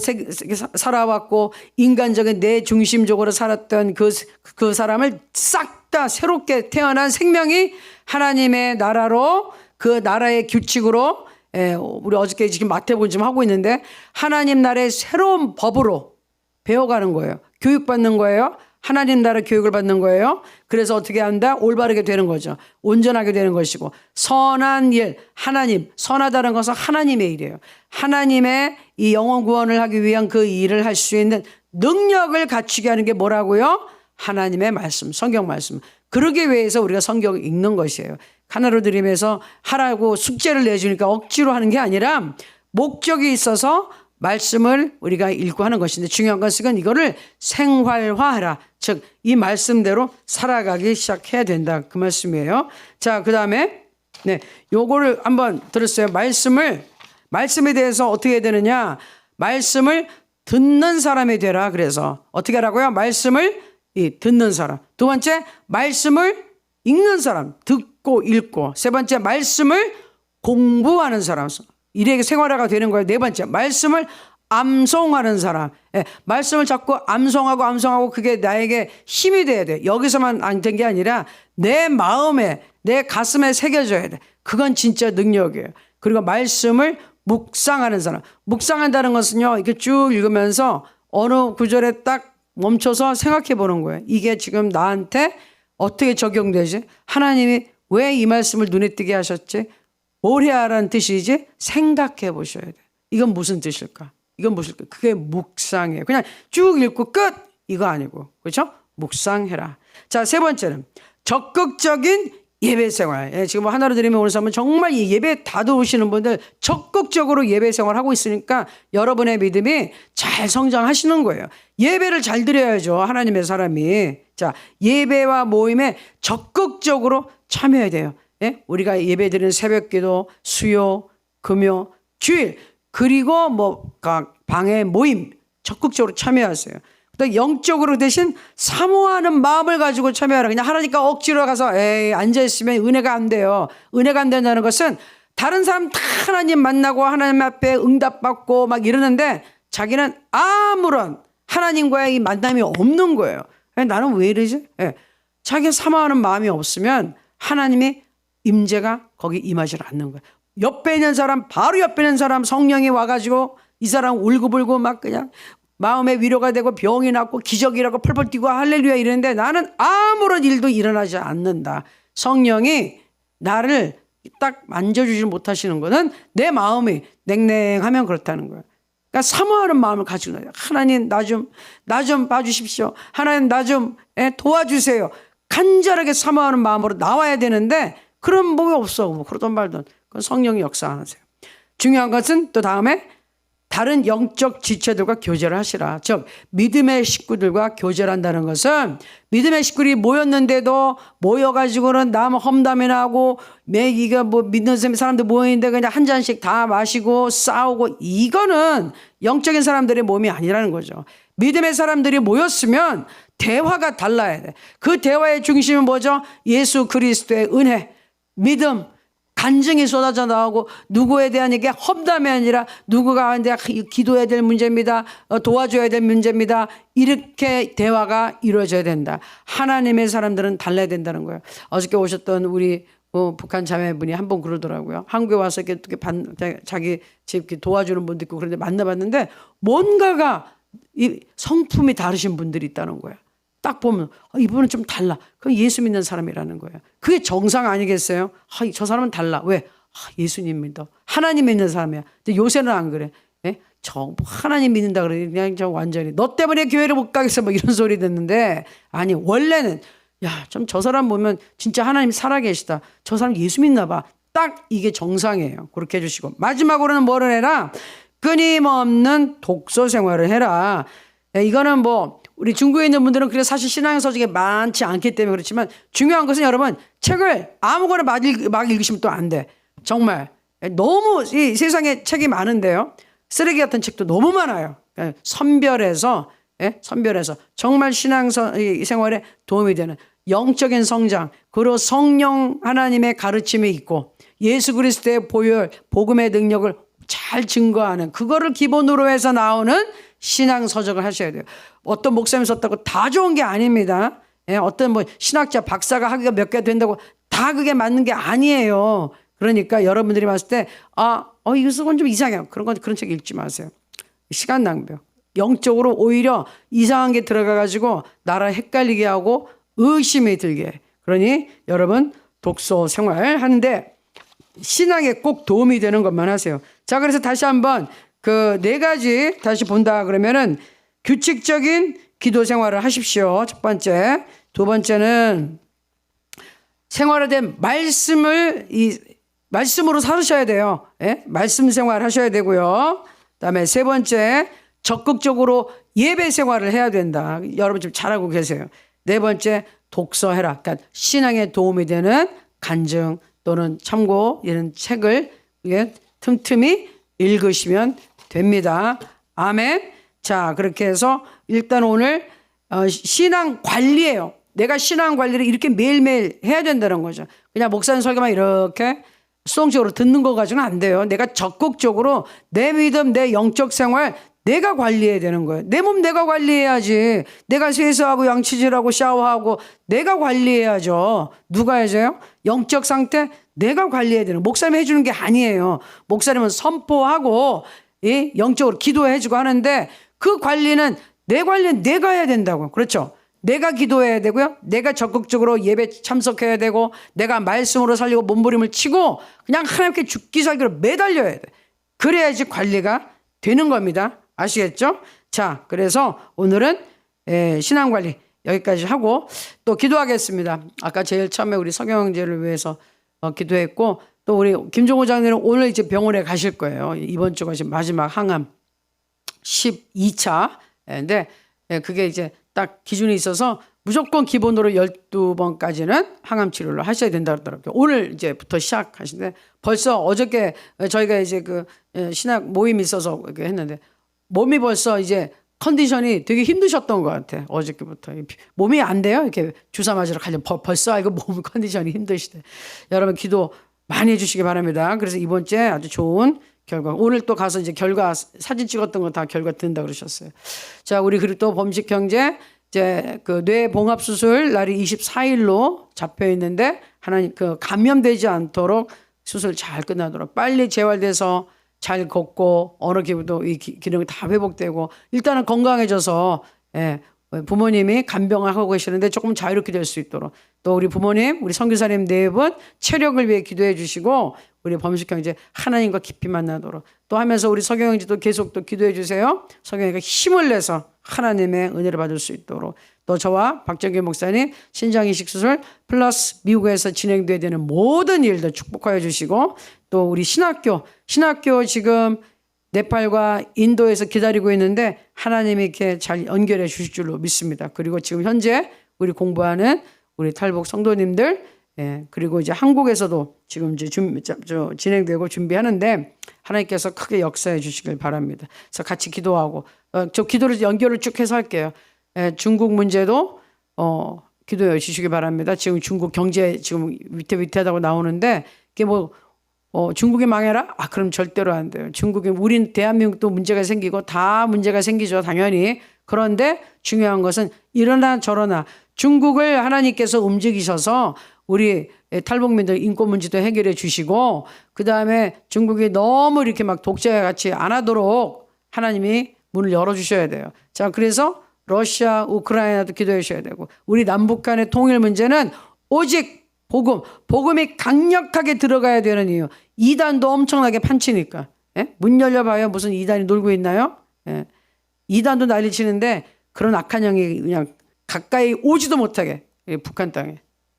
살아왔고 인간적인 내 중심적으로 살았던 그 사람을 싹 다 새롭게 태어난 생명이 하나님의 나라로 그 나라의 규칙으로 우리 어저께 지금 마태복음 좀 하고 있는데 하나님 나라의 새로운 법으로 배워가는 거예요. 교육받는 거예요. 하나님 나라 교육을 받는 거예요. 그래서 어떻게 한다? 올바르게 되는 거죠. 온전하게 되는 것이고 선한 일, 하나님, 선하다는 것은 하나님의 일이에요. 하나님의 이 영혼 구원을 하기 위한 그 일을 할 수 있는 능력을 갖추게 하는 게 뭐라고요? 하나님의 말씀, 성경 말씀. 그러기 위해서 우리가 성경을 읽는 것이에요. 하나로 드림에서 하라고 숙제를 내주니까 억지로 하는 게 아니라 목적이 있어서 말씀을 우리가 읽고 하는 것인데 중요한 것은 이거를 생활화하라. 즉 이 말씀대로 살아가기 시작해야 된다. 그 말씀이에요. 자, 그 다음에 요거를 한번 들었어요. 말씀에 대해서 어떻게 해야 되느냐. 말씀을 듣는 사람이 되라. 그래서 어떻게 하라고요? 말씀을 듣는 사람. 두 번째, 말씀을 읽는 사람. 듣고 읽고. 세 번째, 말씀을 공부하는 사람. 이렇게 생활화가 되는 거예요. 네 번째, 말씀을 암송하는 사람. 말씀을 자꾸 암송하고 그게 나에게 힘이 돼야 돼. 여기서만 안 된 게 아니라 내 마음에, 내 가슴에 새겨져야 돼. 그건 진짜 능력이에요. 그리고 말씀을 묵상하는 사람. 묵상한다는 것은요, 이렇게 쭉 읽으면서 어느 구절에 딱 멈춰서 생각해 보는 거예요. 이게 지금 나한테 어떻게 적용되지? 하나님이 왜 이 말씀을 눈에 띄게 하셨지? 뭘 해야 하라는 뜻이지? 생각해 보셔야 돼요. 이건 무슨 뜻일까? 이건 무엇일까? 그게 묵상이에요. 그냥 쭉 읽고 끝! 이거 아니고. 그렇죠? 묵상해라. 자, 세 번째는 적극적인 예배 생활. 지금 하나로 드리면 오늘 사람은 정말 이 예배 다 들어오시는 분들 적극적으로 예배 생활 하고 있으니까 여러분의 믿음이 잘 성장하시는 거예요. 예배를 잘 드려야죠. 하나님의 사람이. 자, 예배와 모임에 적극적으로 참여해야 돼요. 우리가 예배 드리는 새벽기도, 수요, 금요, 주일, 그리고 각 방의 모임 적극적으로 참여하세요. 또 영적으로 대신 사모하는 마음을 가지고 참여하라. 그냥 하나님과 억지로 가서 에이 앉아있으면 은혜가 안 돼요. 은혜가 안 된다는 것은 다른 사람 다 하나님 만나고 하나님 앞에 응답받고 막 이러는데 자기는 아무런 하나님과의 이 만남이 없는 거예요. 나는 왜 이러지? 자기가 사모하는 마음이 없으면 하나님이 임재가 거기 임하지 않는 거예요. 옆에 있는 사람, 바로 옆에 있는 사람 성령이 와가지고 이 사람 울고불고 막 그냥 마음의 위로가 되고 병이 낫고 기적이라고 펄펄 뛰고 할렐루야 이러는데 나는 아무런 일도 일어나지 않는다. 성령이 나를 딱 만져주지 못하시는 것은 내 마음이 냉랭하면 그렇다는 거예요. 그러니까 사모하는 마음을 가지고 하나님 나 좀 봐주십시오. 하나님 나 좀 도와주세요. 간절하게 사모하는 마음으로 나와야 되는데 그런 뭐가 없어. 뭐 그러던 말던 그건 성령이 역사하세요. 중요한 것은 또 다음에 다른 영적 지체들과 교제를 하시라. 즉 믿음의 식구들과 교제를 한다는 것은 믿음의 식구들이 모였는데도 모여가지고는 남 험담이나 하고 매기가 뭐 믿는 사람들 모여있는데 그냥 한 잔씩 다 마시고 싸우고 이거는 영적인 사람들의 몸이 아니라는 거죠. 믿음의 사람들이 모였으면 대화가 달라야 돼. 그 대화의 중심은 뭐죠? 예수 그리스도의 은혜, 믿음, 간증이 쏟아져 나오고 누구에 대한 이게 험담이 아니라 누구가 이제 기도해야 될 문제입니다. 도와줘야 될 문제입니다. 이렇게 대화가 이루어져야 된다. 하나님의 사람들은 달라야 된다는 거예요. 어저께 오셨던 우리 북한 자매분이 한 번 그러더라고요. 한국에 와서 이렇게 자기 집 도와주는 분도 있고 그런데 만나봤는데 뭔가가 이 성품이 다르신 분들이 있다는 거예요. 딱 보면 이분은 좀 달라. 그럼 예수 믿는 사람이라는 거예요. 그게 정상 아니겠어요? 저 사람은 달라. 왜? 예수님 믿어. 하나님 믿는 사람이야. 근데 요새는 안 그래. 하나님 믿는다 그러니 그냥 저 완전히 너 때문에 교회를 못 가겠어 뭐 이런 소리 듣는데 아니 원래는 좀 저 사람 보면 진짜 하나님 살아계시다. 저 사람 예수 믿나 봐. 딱 이게 정상이에요. 그렇게 해주시고 마지막으로는 뭐를 해라? 끊임없는 독서 생활을 해라. 이거는 뭐 우리 중국에 있는 분들은 그래 사실 신앙 서적이 많지 않기 때문에 그렇지만 중요한 것은 여러분 책을 아무거나 막 읽으시면 또 안 돼. 정말 너무 이 세상에 책이 많은데요. 쓰레기 같은 책도 너무 많아요. 선별해서 정말 신앙 생활에 도움이 되는 영적인 성장 그리고 성령 하나님의 가르침이 있고 예수 그리스도의 보혈 복음의 능력을 잘 증거하는 그거를 기본으로 해서 나오는 신앙 서적을 하셔야 돼요. 어떤 목사님이 썼다고 다 좋은 게 아닙니다. 어떤 뭐 신학자 박사가 하기가 몇 개 된다고 다 그게 맞는 게 아니에요. 그러니까 여러분들이 봤을 때 이건 좀 이상해요. 그런 책 읽지 마세요. 시간 낭비요. 영적으로 오히려 이상한 게 들어가가지고 나를 헷갈리게 하고 의심이 들게 해. 그러니 여러분 독서 생활 하는데 신앙에 꼭 도움이 되는 것만 하세요. 자, 그래서 다시 한번 그 4가지 다시 본다 그러면은 규칙적인 기도 생활을 하십시오. 첫 번째. 두 번째는 생활에 대한 말씀으로 살으셔야 돼요. 말씀 생활 하셔야 되고요. 그다음에 세 번째, 적극적으로 예배 생활을 해야 된다. 여러분 지금 잘하고 계세요. 네 번째, 독서해라. 그러니까 신앙에 도움이 되는 간증 또는 참고 이런 책을 틈틈이 읽으시면 됩니다. 아멘. 자, 그렇게 해서 일단 오늘 신앙 관리예요. 내가 신앙 관리를 이렇게 매일매일 해야 된다는 거죠. 그냥 목사님 설교만 이렇게 수동적으로 듣는 거 가지고는 안 돼요. 내가 적극적으로 내 믿음, 내 영적 생활 내가 관리해야 되는 거예요. 내 몸 내가 관리해야지. 내가 세수하고 양치질하고 샤워하고 내가 관리해야죠. 누가 해줘요? 영적 상태 내가 관리해야 되는. 목사님이 해주는 게 아니에요. 목사님은 선포하고 영적으로 기도해주고 하는데 그 관리는 내 관리는 내가 해야 된다고. 그렇죠? 내가 기도해야 되고요. 내가 적극적으로 예배 참석해야 되고 내가 말씀으로 살리고 몸부림을 치고 그냥 하나님께 죽기 살기로 매달려야 돼. 그래야지 관리가 되는 겁니다. 아시겠죠? 자, 그래서 오늘은 신앙관리 여기까지 하고 또 기도하겠습니다. 아까 제일 처음에 우리 석영 형제를 위해서 기도했고 또 우리 김종호 장로는 오늘 이제 병원에 가실 거예요. 이번 주가 지금 마지막 항암 12차. 근데 그게 이제 딱 기준이 있어서 무조건 기본으로 12번까지는 항암 치료를 하셔야 된다 그러더라고요. 오늘 이제부터 시작하시는데 벌써 어저께 저희가 이제 그 신학 모임이 있어서 이렇게 했는데 몸이 벌써 이제 컨디션이 되게 힘드셨던 것 같아. 어저께부터 몸이 안 돼요. 이렇게 주사 맞으러 가려면 벌써 알고 몸 컨디션이 힘드시대. 여러분 기도 많이 해주시기 바랍니다. 그래서 이번 주에 아주 좋은 결과. 오늘 또 가서 이제 결과 사진 찍었던 거 다 결과 든다 그러셨어요. 자, 우리 그리고 또 범식 형제 이제 그 뇌 봉합 수술 날이 24일로 잡혀 있는데 하나님 그 감염되지 않도록 수술 잘 끝나도록 빨리 재활돼서 잘 걷고 어느 기부도 이 기능이 다 회복되고 일단은 건강해져서 부모님이 간병을 하고 계시는데 조금 자유롭게 될 수 있도록 또 우리 부모님 우리 선교사님 네 분 체력을 위해 기도해 주시고 우리 범식 형제 하나님과 깊이 만나도록 또 하면서 우리 석영 형제도 계속 또 기도해 주세요. 석영이가 힘을 내서 하나님의 은혜를 받을 수 있도록 또 저와 박정규 목사님 신장 이식 수술 플러스 미국에서 진행돼야 되는 모든 일들 축복하여 주시고 또 우리 신학교 지금 네팔과 인도에서 기다리고 있는데 하나님이 이렇게 잘 연결해 주실 줄로 믿습니다. 그리고 지금 현재 우리 공부하는 우리 탈북 성도님들 그리고 이제 한국에서도 지금 이제 진행되고 준비하는데 하나님께서 크게 역사해 주시길 바랍니다. 그래서 같이 기도하고 저 기도를 연결을 쭉 해서 할게요. 중국 문제도 기도해 주시기 바랍니다. 지금 중국 경제 지금 위태위태하다고 나오는데 이게 중국이 망해라? 그럼 절대로 안 돼요. 우린 대한민국도 문제가 생기고 다 문제가 생기죠. 당연히. 그런데 중요한 것은 이러나 저러나 중국을 하나님께서 움직이셔서 우리 탈북민들 인권 문제도 해결해 주시고 그 다음에 중국이 너무 이렇게 막 독재같이 안 하도록 하나님이 문을 열어주셔야 돼요. 자, 그래서 러시아, 우크라이나도 기도해 주셔야 되고 우리 남북 간의 통일 문제는 오직 복음이 강력하게 들어가야 되는 이유. 이단도 엄청나게 판치니까. 문 열려봐요. 무슨 이단이 놀고 있나요? 이단도 난리치는데 그런 악한 영이 그냥 가까이 오지도 못하게 북한 땅에.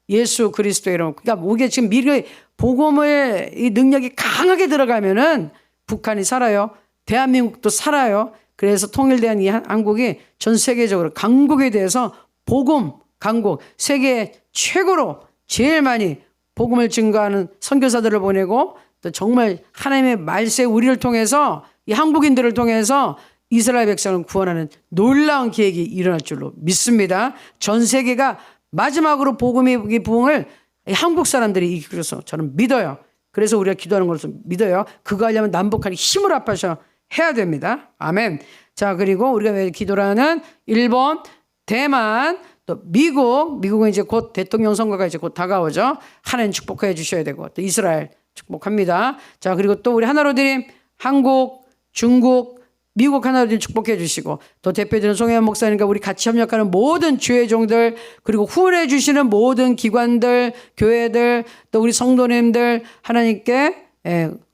예수 그리스도 이름. 그러니까 우리가 지금 미래의 복음의 이 능력이 강하게 들어가면은 북한이 살아요. 대한민국도 살아요. 그래서 통일된 이 한국이 전 세계적으로 강국에 대해서 복음 강국 세계 최고로 제일 많이 복음을 증거하는 선교사들을 보내고 또 정말 하나님의 말세 우리를 통해서 이 한국인들을 통해서 이스라엘 백성을 구원하는 놀라운 계획이 일어날 줄로 믿습니다. 전 세계가 마지막으로 복음의 부흥을 한국 사람들이 이끌어서 저는 믿어요. 그래서 우리가 기도하는 것을 믿어요. 그거 하려면 남북한이 힘을 합하셔 해야 됩니다. 아멘. 자, 그리고 우리가 왜 기도를 하는 일본, 대만, 또 미국은 이제 곧 대통령 선거가 이제 곧 다가오죠. 하나님 축복해 주셔야 되고 또 이스라엘 축복합니다. 자, 그리고 또 우리 하나로 드림 한국, 중국, 미국 하나로 드림 축복해 주시고 또 대표되는 송혜원 목사님과 우리 같이 협력하는 모든 주의 종들 그리고 후원해 주시는 모든 기관들, 교회들 또 우리 성도님들 하나님께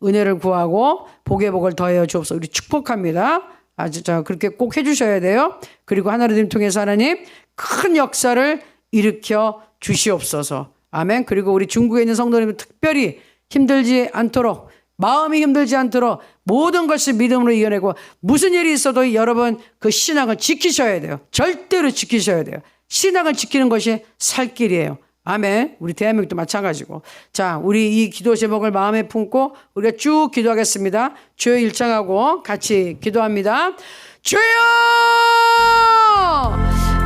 은혜를 구하고 복의 복을 더하여 주옵소서. 우리 축복합니다. 아주 그렇게 꼭 해주셔야 돼요. 그리고 하나로 드림 통해서 하나님 큰 역사를 일으켜 주시옵소서. 아멘. 그리고 우리 중국에 있는 성도님은 특별히 힘들지 않도록 마음이 힘들지 않도록 모든 것을 믿음으로 이겨내고 무슨 일이 있어도 여러분 그 신앙을 지키셔야 돼요. 절대로 지키셔야 돼요. 신앙을 지키는 것이 살 길이에요. 아멘. 우리 대한민국도 마찬가지고. 자, 우리 이 기도 제목을 마음에 품고 우리가 쭉 기도하겠습니다. 주여 일창하고 같이 기도합니다. 주여!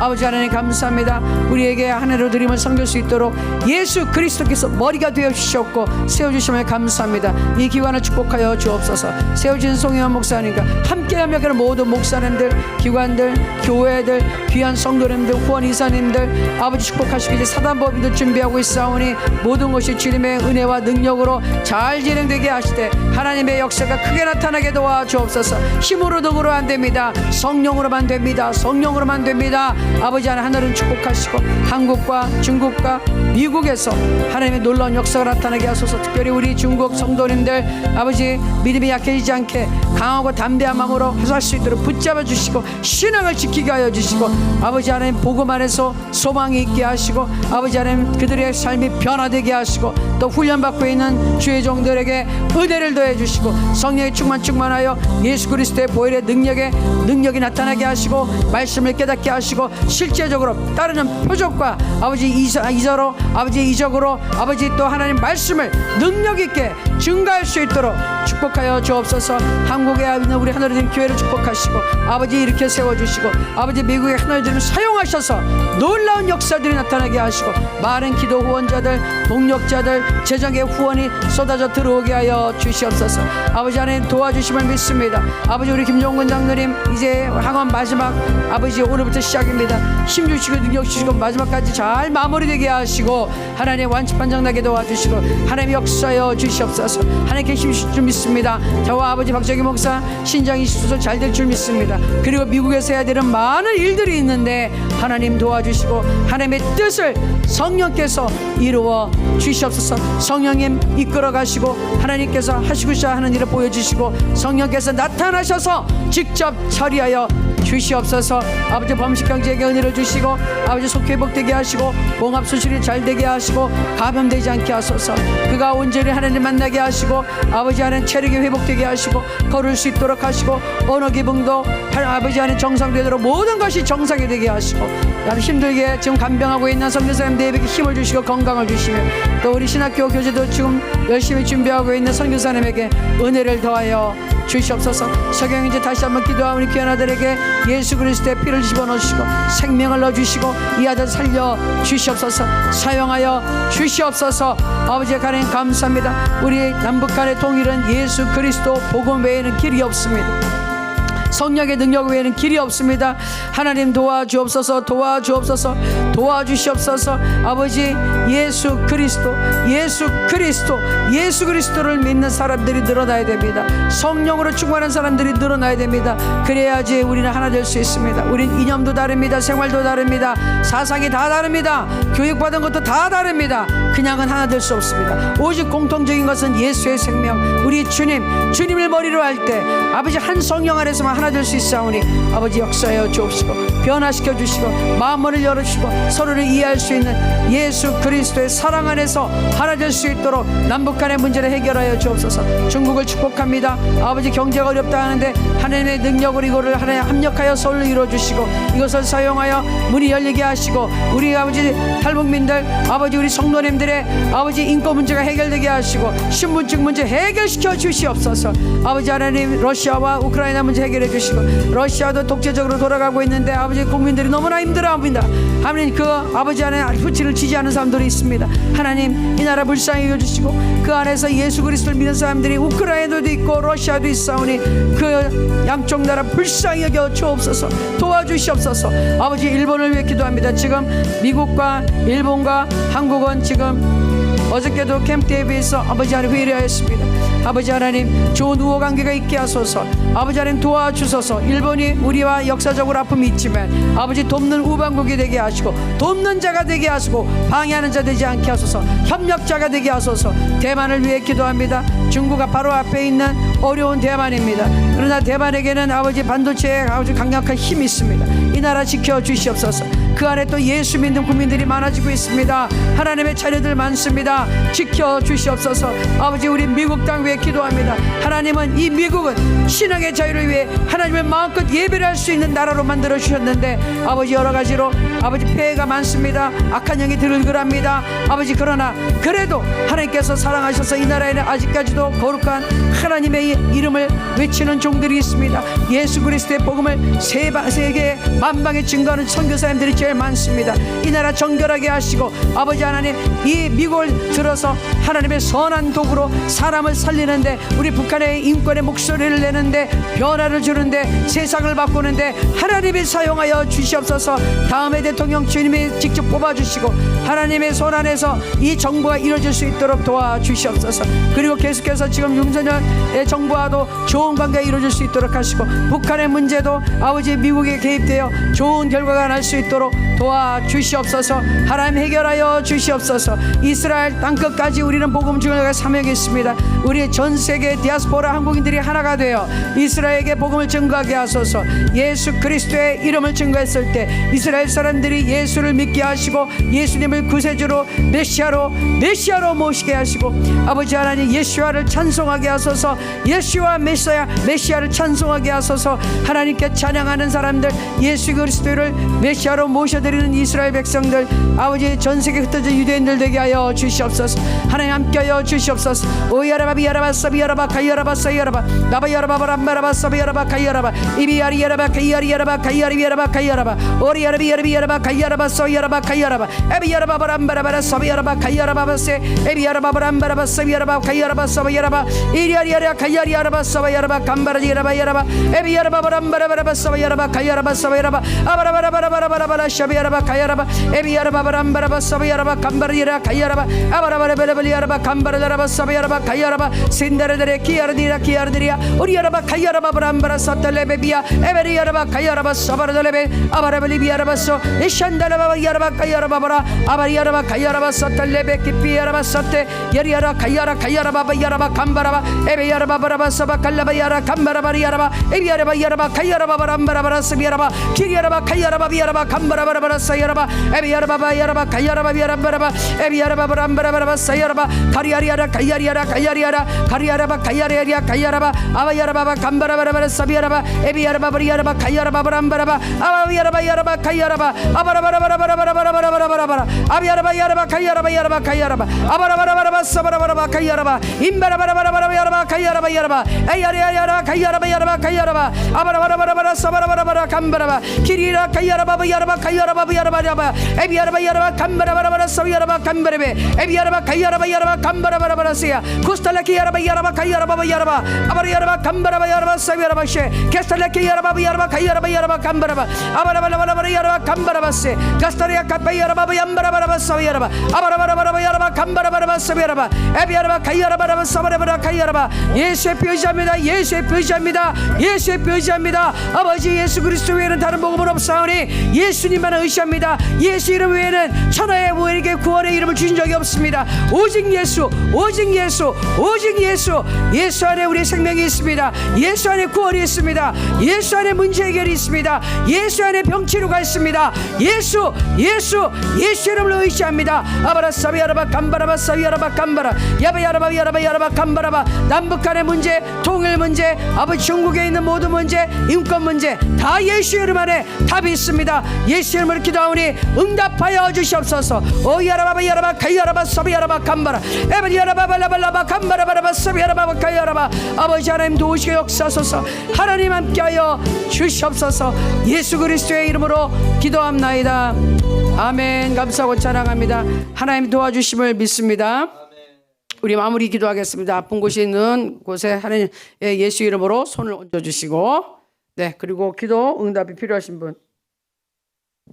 아버지 하나님 감사합니다. 우리에게 하늘로 드림을 섬길 수 있도록 예수 그리스도께서 머리가 되어 주셨고 세워주심을 감사합니다. 이 기관을 축복하여 주옵소서. 세워진 송혜원 목사님과 함께 협력하는 모든 목사님들, 기관들, 교회들, 귀한 성도님들, 후원 이사님들 아버지 축복하시기 위해 사단법인도 준비하고 있사오니 모든 것이 주님의 은혜와 능력으로 잘 진행되게 하시되 하나님의 역사가 크게 나타나게 도와주옵소서. 힘으로 등으로 안 됩니다. 성령으로만 됩니다. 성령으로만 됩니다. 아버지 하나님 축복하시고 한국과 중국과 미국에서 하나님의 놀라운 역사가 나타나게 하소서. 특별히 우리 중국 성도님들 아버지 믿음이 약해지지 않게 강하고 담대한 마음으로 할 수 있도록 붙잡아 주시고 신앙을 지키게 하여 주시고 아버지 하나님 복음 안에서 소망이 있게 하시고 아버지 하나님 그들의 삶이 변화되게 하시고 또 훈련받고 있는 주의 종들에게 은혜를 더해 주시고 성령의 충만하여 예수 그리스도의 보혈의 능력이 나타나게 하시고 말씀을 깨닫게 하시고 실제적으로 따르는 표적과 아버지 이적으로 아버지 또 하나님 말씀을 능력 있게 증가할 수 있도록 축복하여 주옵소서. 한국에 있는 우리 하늘의 교회를 축복하시고 아버지 이렇게 세워주시고 아버지 미국의 하늘의 이름 사용하셔서 놀라운 역사들이 나타나게 하시고 많은 기도 후원자들 동력자들 재정의 후원이 쏟아져 들어오게 하여 주시옵소서. 아버지 하나님 도와주심을 믿습니다. 아버지 우리 김종근 장로님 이제 항원 마지막 아버지 오늘부터 시작입니다. 힘 주시고 능력 주시고 마지막까지 잘 마무리되게 하시고 하나님 완치판정 나게 도와주시고 하나님 역사여 주시옵소서. 하나님께 힘 주실 줄 믿습니다. 저와 아버지 박정희 목사 신장이 수술 잘 될 줄 믿습니다. 그리고 미국에서 해야 되는 많은 일들이 있는데 하나님 도와주시고 하나님의 뜻을 성령께서 이루어 주시옵소서. 성령님 이끌어 가시고 하나님께서 하시고자 하는 일을 보여주시고 성령께서 나타나셔서 직접 처리하여 주시옵소서. 아버지 범식경제에게 은혜를 주시고 아버지 속히 회복되게 하시고 봉합 수술이 잘 되게 하시고 감염되지 않게 하소서. 그가 온전히 하나님 만나게 하시고 아버지 하나님 체력이 회복되게 하시고 걸을 수 있도록 하시고 언어 기능도 아버지 하나님 정상되도록 모든 것이 정상이 되게 하시고 힘들게 지금 간병하고 있는 선교사님 대비에게 힘을 주시고 건강을 주시며 또 우리 신학교 교재도 지금 열심히 준비하고 있는 선교사님에게 은혜를 더하여 주시옵소서. 석영 이제 다시 한번 기도하오니 귀한 아들에게 예수 그리스도의 피를 집어넣으시고 생명을 넣어주시고 이 아들 살려 주시옵소서. 사용하여 주시옵소서. 아버지 하나님 감사합니다. 우리 남북 간의 통일은 예수 그리스도 복음 외에는 길이 없습니다. 성령의 능력 외에는 길이 없습니다. 하나님 도와주옵소서. 도와주옵소서. 도와주시옵소서. 아버지 예수 그리스도를 믿는 사람들이 늘어나야 됩니다. 성령으로 충만한 사람들이 늘어나야 됩니다. 그래야지 우리는 하나 될 수 있습니다. 우린 이념도 다릅니다. 생활도 다릅니다. 사상이 다 다릅니다. 교육받은 것도 다 다릅니다. 그냥은 하나 될 수 없습니다. 오직 공통적인 것은 예수의 생명, 우리 주님을 머리로 할 때 아버지 한 성령 안에서만 하나 될 수 있사오니 아버지 역사하여 주옵시고 변화시켜 주시고 마음을 열어주시고 서로를 이해할 수 있는 예수 그리스도의 사랑 안에서 하나 될 수 있도록 남북 간의 문제를 해결하여 주옵소서. 중국을 축복합니다. 아버지 경제가 어렵다 하는데 하나님의 능력으로 이거를 하나님 합력하여 서울로 이루어주시고 이것을 사용하여 문이 열리게 하시고 우리 아버지 탈북민들 아버지 우리 성도님들의 아버지 인권 문제가 해결되게 하시고 신분증 문제 해결시켜 주시옵소서. 아버지 하나님 러시아와 우크라이나 문제 해결해 주시고 러시아도 독재적으로 돌아가고 있는데 아버지 국민들이 너무나 힘들어합니다. 하나님 그 아버지 안에 후치를 지지하는 사람들이 있습니다. 하나님 이 나라 불쌍히 여겨주시고 그 안에서 예수 그리스도를 믿는 사람들이 우크라이나도 있고 러시아도 있사오니 그 양쪽 나라 불쌍히 여겨 주옵소서. 도와주시옵소서. 아버지 일본을 위해 기도합니다. 지금 미국과 일본과 한국은 지금 어저께도 캠프 대회에서 아버지 하나님 회의를 하였습니다. 아버지 하나님 좋은 우호 관계가 있게 하소서. 아버지 하나님 도와주소서. 일본이 우리와 역사적으로 아픔이 있지만 아버지 돕는 우방국이 되게 하시고 돕는 자가 되게 하시고 방해하는 자 되지 않게 하소서. 협력자가 되게 하소서. 대만을 위해 기도합니다. 중국가 바로 앞에 있는 어려운 대만입니다. 그러나 대만에게는 아버지 반도체에 아주 강력한 힘이 있습니다. 이 나라 지켜주시옵소서. 그 안에 또 예수 믿는 국민들이 많아지고 있습니다. 하나님의 자녀들 많습니다. 지켜주시옵소서. 아버지 우리 미국 땅 위해 기도합니다. 하나님은 이 미국은 신앙의 자유를 위해 하나님을 마음껏 예배를 할 수 있는 나라로 만들어 주셨는데 아버지 여러 가지로 아버지 폐해가 많습니다. 악한 영이 들글합니다. 아버지 그러나 그래도 하나님께서 사랑하셔서 이 나라에는 아직까지도 거룩한 하나님의 이름을 외치는 종들이 있습니다. 예수 그리스도의 복음을 세계 만방에 증거하는 선교사님들이 제일 많습니다. 이 나라 정결하게 하시고 아버지 하나님 이 미국을 들어서 하나님의 선한 도구로 사람을 살리는데 우리 북한의 인권의 목소리를 내는데 변화를 주는데 세상을 바꾸는데 하나님이 사용하여 주시옵소서. 다음의 대통령 주님이 직접 뽑아주시고 하나님의 손 안에서 이 정부가 이루어질 수 있도록 도와주시옵소서. 그리고 계속해서 지금 윤석열의 정부와도 좋은 관계가 이루어질 수 있도록 하시고 북한의 문제도 아버지 미국에 개입되어 좋은 결과가 날 수 있도록 도와주시옵소서. 하나님 해결하여 주시옵소서. 이스라엘 땅끝까지 우리는 복음 증거할 사명이 있습니다. 우리 전 세계 디아스포라 한국인들이 하나가 되어 이스라엘에게 복음을 증거하게 하소서. 예수 그리스도의 이름을 증거했을 때 이스라엘 사람들이 예수를 믿게 하시고 예수님을 구세주로 메시아로 모시게 하시고 아버지 하나님 예수와를 찬송하게 하소서. 예수와 메시아를 찬송하게 하소서. 하나님께 찬양하는 사람들 예수 그리스도를 메시아로 모셔드리는 이스라엘 백성들, 아버지 전 세계 흩어진 유대인들 되게 하여 주시옵소서. 하나님 함께하여 주시옵소서. 오야라바 비야라바 사비야라바 가야라바 사야라바 나바야라바 바람바라바 사비야라바 가야라바 이비야리야라바 가야리야라바 가야리야라바 가야라바 오리야라비야라비야라바 가야라바 사야라바 가야라바 에비야라바 바람바라바 사비야라바 가야라바 바세 에비야라바 바람바라바 사비야라바 가야라바 사비야라바 이리야리야라 가야리야라바 사비야라바 감바라지야라바 야라바 에비야라바 바람바라바 사비야라바 가야라바 사비야라바 아바라바라바라바라바라 샤비야라바 가야라바 에비야라바 바람바라바 사비야라바 감바라지야라 가야라바 아바라바라바라바리야라바 감바라자라바 사비야라바 가야라바 신다르데레 키야르디라 키야르디리아 우리야라바 가야라바 바람바라 사탈레베비야 에베리야라바 가야라바 사바르달레베 아바라발리비야라바소 이샨달라바 야라바 가야라바 바라 아바리야라바 가야라바 사탈레베 키피야라바 사테 야리야라 가야라 가야라바 야라바 감바라바 에베야라바 바라바 사바 칼라바야라 감바라바리야라바 에비야라바 야라바 가야라바 바람바라바라 스비야라바 키리야라바 가야라바 비야라바 감바라바라바라 사야라바 에비야라바 야라바 가야라바 비야라바라바 에비야라바 바람바라바라바 사야라바 가리야리야라 가야리야라 가야리야라 가리야라바 가야리야리야 가야라바 아바야라바 감바라바라바라 사비야라바 에비야라바 바리야라바 가야라바 바람바라바 아바야라바 야라바 가야라바 아바라바라바라바라바라바라바라바라 아비야라바 야라바 가야라바 야라바 가야라바 아바라바라바라바 사바라바라바 가야라바 임바라바라바라바라 야라바 가야라바 야라바 에야리야라 가야라바 야라바 가야라바 아바라바라바라바라 사바라바라바라 감바라바 키리라 가야라바 야라바 가야라바 야라바라바 에비야라바 야라바 감바라바라바라 사비야라바 감바레베 에비야라바 가야라바 야라바 감바라바라바라시야 쿠스탈라키 야라바 야라바 가야라바 야라바 아바리야라바 감바라바 야라바 사비야라바셰 게스탈라키 야라바 야라바 가야라바 야라바 감바라바 아바라바라바라 야라바 감바라바세 가스타리아 카페야라바 얌바라바라바 사비야라바 아바라바라바라 야라바 감바라바라바 사비야라바 에비야라바 가야라바라바 사바라바라 가야라바 예수의 표시합니다. 예수의 표시합니다. 예수의 표시합니다. 아버지 예수 그리스도 외에는 다른 복음은 없사오니 예수님만 의시합니다. 예수 이름 외에는 천하의 우리에게 구원의 이름을 주신 적이 없습니다. 오직 예수, 오직 예수, 오직 예수. 예수 안에 우리의 생명이 있습니다. 예수 안에 구원이 있습니다. 예수 안에 문제 해결이 있습니다. 예수 안에 병치료가 있습니다. 예수, 예수, 예수 이름을 의시합니다. 아바라 사비야라바 감바라바 사비야라바 감바라 야바야라바 야라바 야라바 감바라바 남북 간의 문제, 통일 문제, 아버지 중국에 있는 모든 문제, 인권 문제 다 예수 이름 안에 답이 있습니다. 예수 이름을 기도하오니 응답하여 주시옵소서. 오야라바 야라바 가야라바 사비야라바 감바라 에바리야라바 발라발라바 감바라바라바 사비야라바 가야라바 아버지 하나님 도우시게 역사소서. 하나님 함께하여 주시옵소서. 예수 그리스도의 이름으로 기도합나이다. 아멘. 감사하고 찬양합니다. 하나님 도와주심을 믿습니다. 우리 마무리 기도하겠습니다. 아픈 곳이 있는 곳에 하나님 예수 이름으로 손을 얹어주시고, 네, 그리고 기도 응답이 필요하신 분,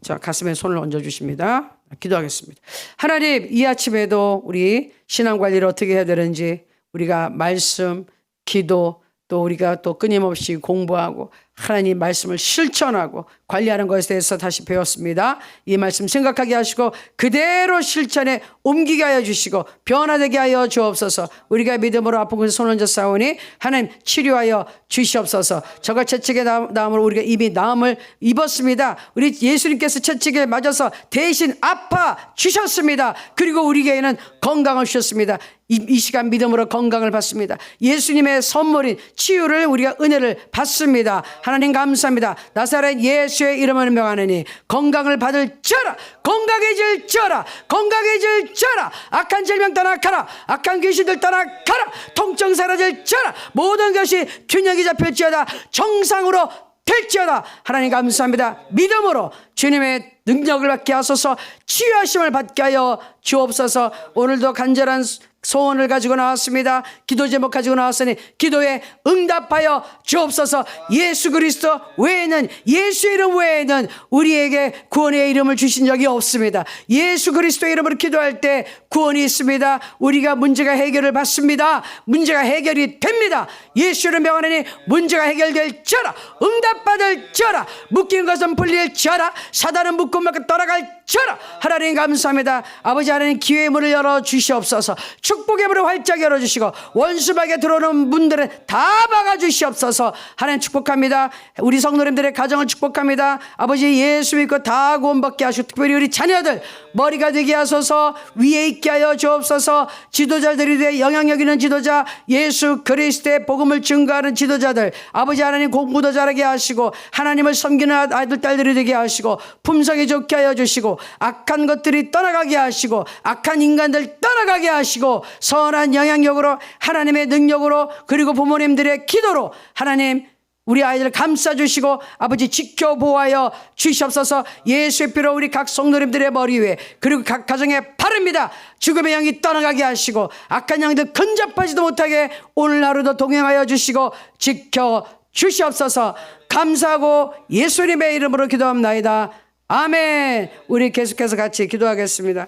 자 가슴에 손을 얹어주십니다. 기도하겠습니다. 하나님, 이 아침에도 우리 신앙관리를 어떻게 해야 되는지 우리가 말씀, 기도, 또 우리가 또 끊임없이 공부하고 하나님 말씀을 실천하고 관리하는 것에 대해서 다시 배웠습니다. 이 말씀 생각하게 하시고 그대로 실천에 옮기게 하여 주시고 변화되게 하여 주옵소서. 우리가 믿음으로 아픈 곳에 손 얹어 싸우니 하나님 치료하여 주시옵소서. 저가 채찍에 나음으로 우리가 이미 나음을 입었습니다. 우리 예수님께서 채찍에 맞아서 대신 아파 주셨습니다. 그리고 우리에게는 건강을 주셨습니다. 이 시간 믿음으로 건강을 받습니다. 예수님의 선물인 치유를 우리가 은혜를 받습니다. 하나님 감사합니다. 나사렛 예수의 이름을 명하느니 건강을 받을 자라, 건강해질 자라, 건강해질 자라. 악한 질병 떠나가라, 악한 귀신들 떠나가라, 통증 사라질 자라. 모든 것이 균형이 잡힐지어다, 정상으로 될지어다. 하나님 감사합니다. 믿음으로 주님의 능력을 받게 하소서. 치유하심을 받게 하여 주옵소서. 오늘도 간절한 소원을 가지고 나왔습니다. 기도 제목 가지고 나왔으니 기도에 응답하여 주옵소서. 예수 그리스도 외에는, 예수 이름 외에는 우리에게 구원의 이름을 주신 적이 없습니다. 예수 그리스도 이름으로 기도할 때 구원이 있습니다. 우리가 문제가 해결을 받습니다. 문제가 해결이 됩니다. 예수를 명하느니 문제가 해결될 자라, 응답받을 자라, 묶인 것은 풀릴 자라, 사단은 묶고 떠나갈 자라. 하나님 감사합니다. 아버지 하나님 기회의 문을 열어 주시옵소서. 축복의 문을 활짝 열어주시고 원수막에 들어오는 문들을 다 막아주시옵소서. 하나님 축복합니다. 우리 성도님들의 가정을 축복합니다. 아버지 예수 믿고 다 구원받게 하시고 특별히 우리 자녀들 머리가 되게 하소서. 위에 있게 하여 주옵소서. 지도자들이 돼 영향력 있는 지도자, 예수 그리스도의 복음을 증거하는 지도자들, 아버지 하나님 공부도 잘하게 하시고 하나님을 섬기는 아들 딸들이 되게 하시고 품성이 좋게 하여 주시고 악한 것들이 떠나가게 하시고 악한 인간들 떠나가게 하시고 선한 영향력으로 하나님의 능력으로 그리고 부모님들의 기도로 하나님 우리 아이들 감싸주시고 아버지 지켜보아여 주시옵소서. 예수의 피로 우리 각 성도님들의 머리 위에 그리고 각 가정에 바릅니다. 죽음의 영이 떠나가게 하시고 악한 영들 근접하지도 못하게 오늘 하루도 동행하여 주시고 지켜주시옵소서. 감사하고 예수님의 이름으로 기도합나이다. 아멘. 우리 계속해서 같이 기도하겠습니다.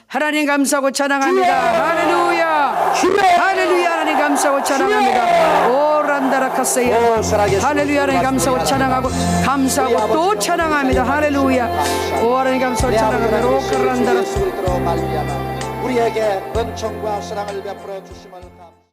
하나님 감사하고 찬양합니다. 할렐루야. 할렐루야. 하나님 감사하고 찬양합니다. 오란다라카세야. 할렐루야. 하나님 감사하고 찬양하고 감사하고 또 찬양합니다. 할렐루야. 오 하나님 감사하고 찬양합니다. 오란다라. 우리에게 은총과 사랑을 베풀어 주심을